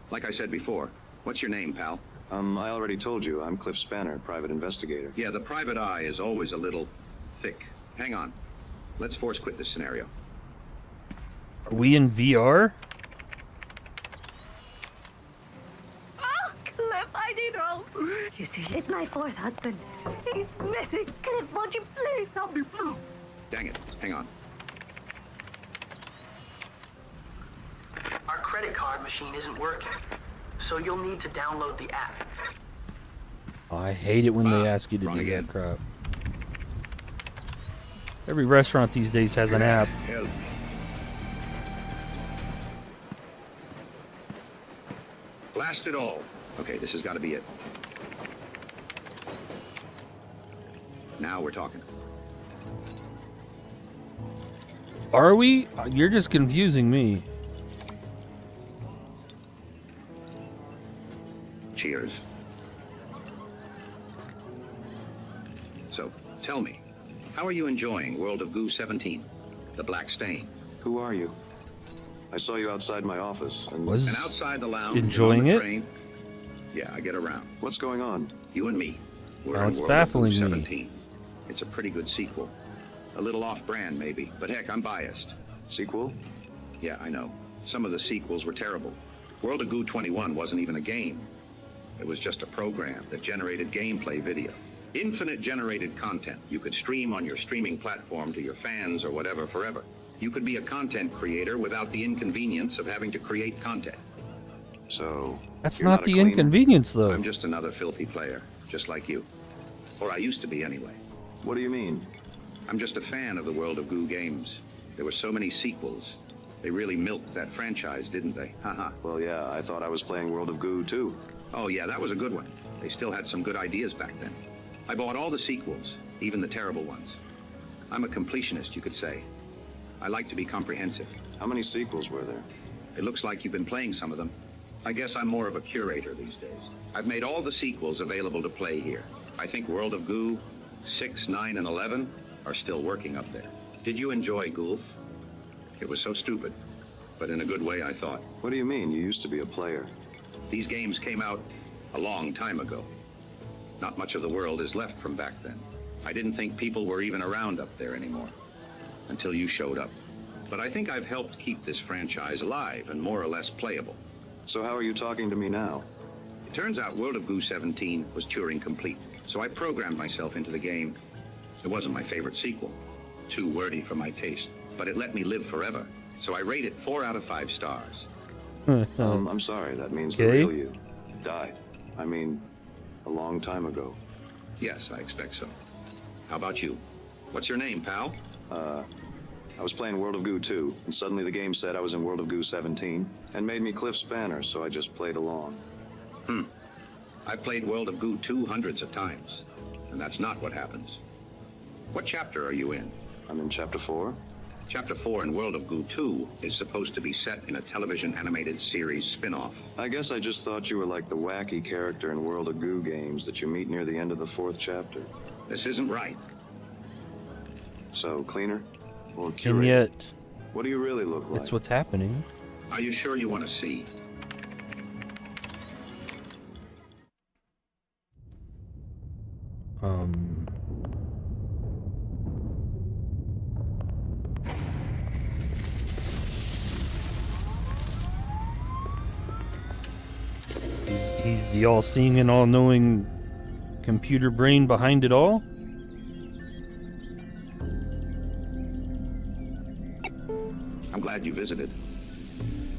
Like I said before, what's your name, pal? I already told you. I'm Cliff Spanner, private investigator. Yeah, the private eye is always a little thick. Hang on. Let's force quit this scenario. Are we in VR? Oh, Cliff, I need help. You see, it's my fourth husband. He's missing. Cliff, won't you please help me? Dang it. Hang on. Our credit card machine isn't working, so you'll need to download the app. I hate it when they ask you to do that crap. Every restaurant these days has an app. Help me. Blast it all. Okay, this has got to be it. Now we're talking. Are we? You're just confusing me. Cheers. So, tell me, how are you enjoying World of Goo 17? The Black Stain. Who are you? I saw you outside my office and... And outside the lounge, enjoying on the it? train. Yeah, I get around. What's going on? You and me. We're Now in it's World baffling of Goo me. 17. It's a pretty good sequel. A little off-brand, maybe, but heck, I'm biased. Sequel? Yeah, I know. Some of the sequels were terrible. World of Goo 21 wasn't even a game. It was just a program that generated gameplay video. Infinite generated content you could stream on your streaming platform to your fans or whatever forever. You could be a content creator without the inconvenience of having to create content. So... That's you're not a the cleaner? inconvenience, though. I'm just another filthy player, just like you. Or I used to be anyway. What do you mean? I'm just a fan of the World of Goo games. There were so many sequels. They really milked that franchise, didn't they? Haha. Well, yeah, I thought I was playing World of Goo, too. Oh, yeah, that was a good one. They still had some good ideas back then. I bought all the sequels, even the terrible ones. I'm a completionist, you could say. I like to be comprehensive. How many sequels were there? It looks like you've been playing some of them. I guess I'm more of a curator these days. I've made all the sequels available to play here. I think World of Goo 6, 9, and 11 are still working up there. Did you enjoy Gulf? It was so stupid, but in a good way, I thought. What do you mean? You used to be a player. These games came out a long time ago. Not much of the world is left from back then. I didn't think people were even around up there anymore, until you showed up. But I think I've helped keep this franchise alive and more or less playable. So how are you talking to me now? It turns out World of Goo 17 was Turing complete, so I programmed myself into the game. It wasn't my favorite sequel, too wordy for my taste, but it let me live forever, so I rate it 4 out of 5 stars. I'm sorry, that means the real you died. I mean, a long time ago. Yes, I expect so. How about you? What's your name, pal? I was playing World of Goo 2, and suddenly the game said I was in World of Goo 17, and made me Cliff Spanner, so I just played along. I've played World of Goo 2 hundreds of times. and that's not what happens. What chapter are you in? I'm in chapter 4. Chapter 4 in World of Goo 2 is supposed to be set in a television animated series spin-off. I guess I just thought you were like the wacky character in World of Goo games that you meet near the end of the 4th chapter. This isn't right. So, cleaner? Or And curated? yet, What do you really look like? it's what's happening. Are you sure you want to see? He's the all-seeing and all-knowing computer brain behind it all? I'm glad you visited.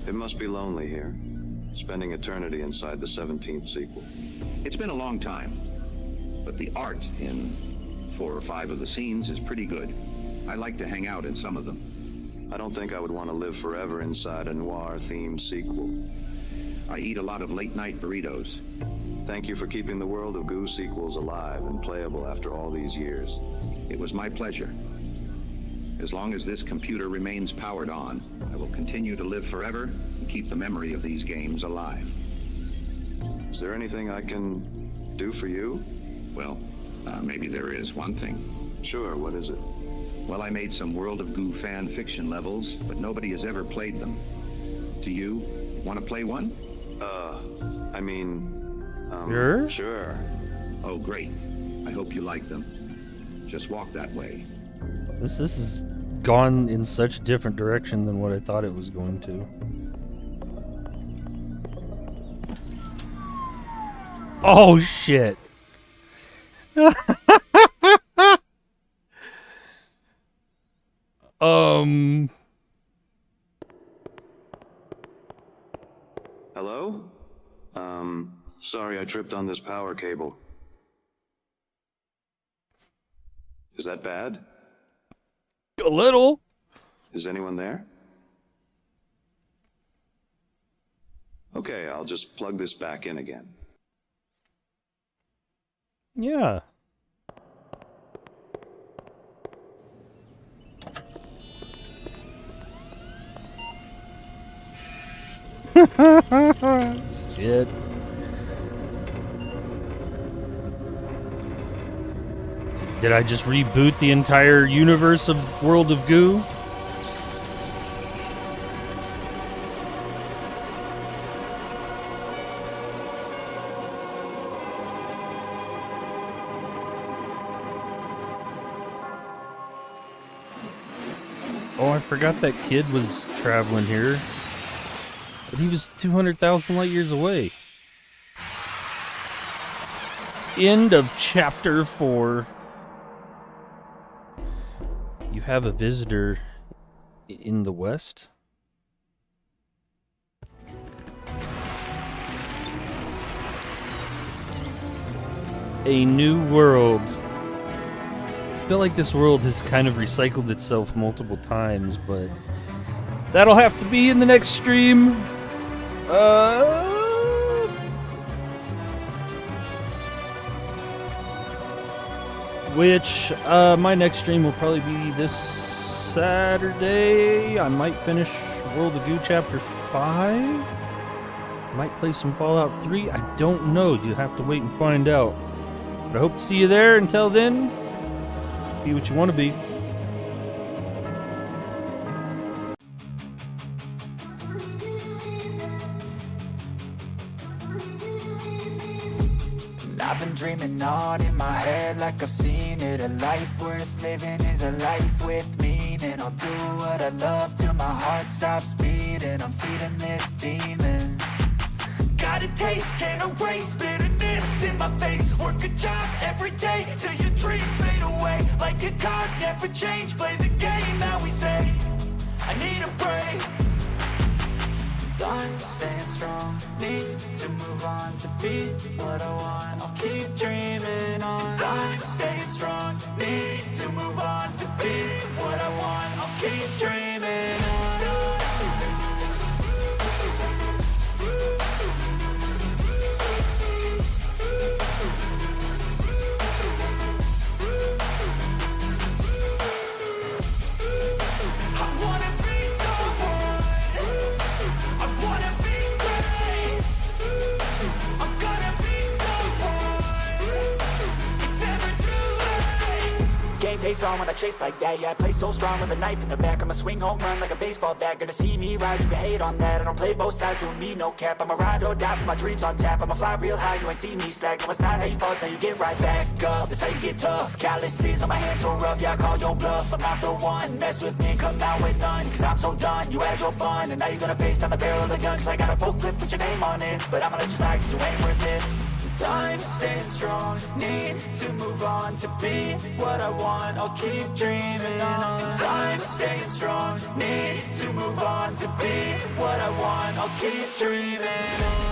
It must be lonely here, spending eternity inside the 17th sequel. It's been a long time, but the art in 4 or 5 of the scenes is pretty good. I like to hang out in some of them. I don't think I would want to live forever inside a noir-themed sequel. I eat a lot of late-night burritos. Thank you for keeping the World of Goo sequels alive and playable after all these years. It was my pleasure. As long as this computer remains powered on, I will continue to live forever and keep the memory of these games alive. Is there anything I can do for you? Well, maybe there is one thing. Sure, what is it? Well, I made some World of Goo fan fiction levels, but nobody has ever played them. Do you want to play one? Sure? Sure. Oh, great. I hope you like them. Just walk that way. This has gone in such a different direction than what I thought it was going to. Oh, shit. Hello? Sorry I tripped on this power cable. Is that bad? A little. Is anyone there? Okay, I'll just plug this back in again. Yeah. Shit. Did I just reboot the entire universe of World of Goo? Oh, I forgot that kid was traveling here. But he was 200,000 light years away. End of chapter 4. You have a visitor in the west? A new world. I feel like this world has kind of recycled itself multiple times, but that'll have to be in the next stream. Which, my next stream will probably be this Saturday. I might finish World of Goo Chapter 5. Might play some Fallout 3. I don't know. You have to wait and find out. But I hope to see you there. Until then, be what you want to be. I've been dreaming on in my head like I've seen it. A life worth living is a life with meaning. I'll do what I love till my heart stops beating. I'm feeding this demon. Got a taste, can't erase bitterness in my face. Work a job every day till your dreams fade away. Like a card, never change, play the game that we say. I need a break. I'm staying strong, need to move on to be what I want. I'll keep dreaming on. I'm staying strong, need to move on to be what I want. I'll keep dreaming on. taste on when I chase like that. Yeah, I play so strong with a knife in the back. I'ma swing home run like a baseball bat. Gonna see me rise, you can hate on that. I don't play both sides, doing me no cap. I'ma ride or die for my dreams on tap. I'ma fly real high, you ain't see me slack. No, it's not how you fall, it's how you get right back up. That's how you get tough. Calluses on my hands so rough, yeah, I call your bluff. I'm not the one, mess with me and come out with none. Cause I'm so done, you had your fun. And now you're gonna face down the barrel of the gun. Cause I got a full clip, put your name on it. But I'ma let you slide cause you ain't worth it. Time staying strong, need to move on to be what I want, I'll keep dreaming on. Time staying strong, need to move on to be what I want, I'll keep dreaming on.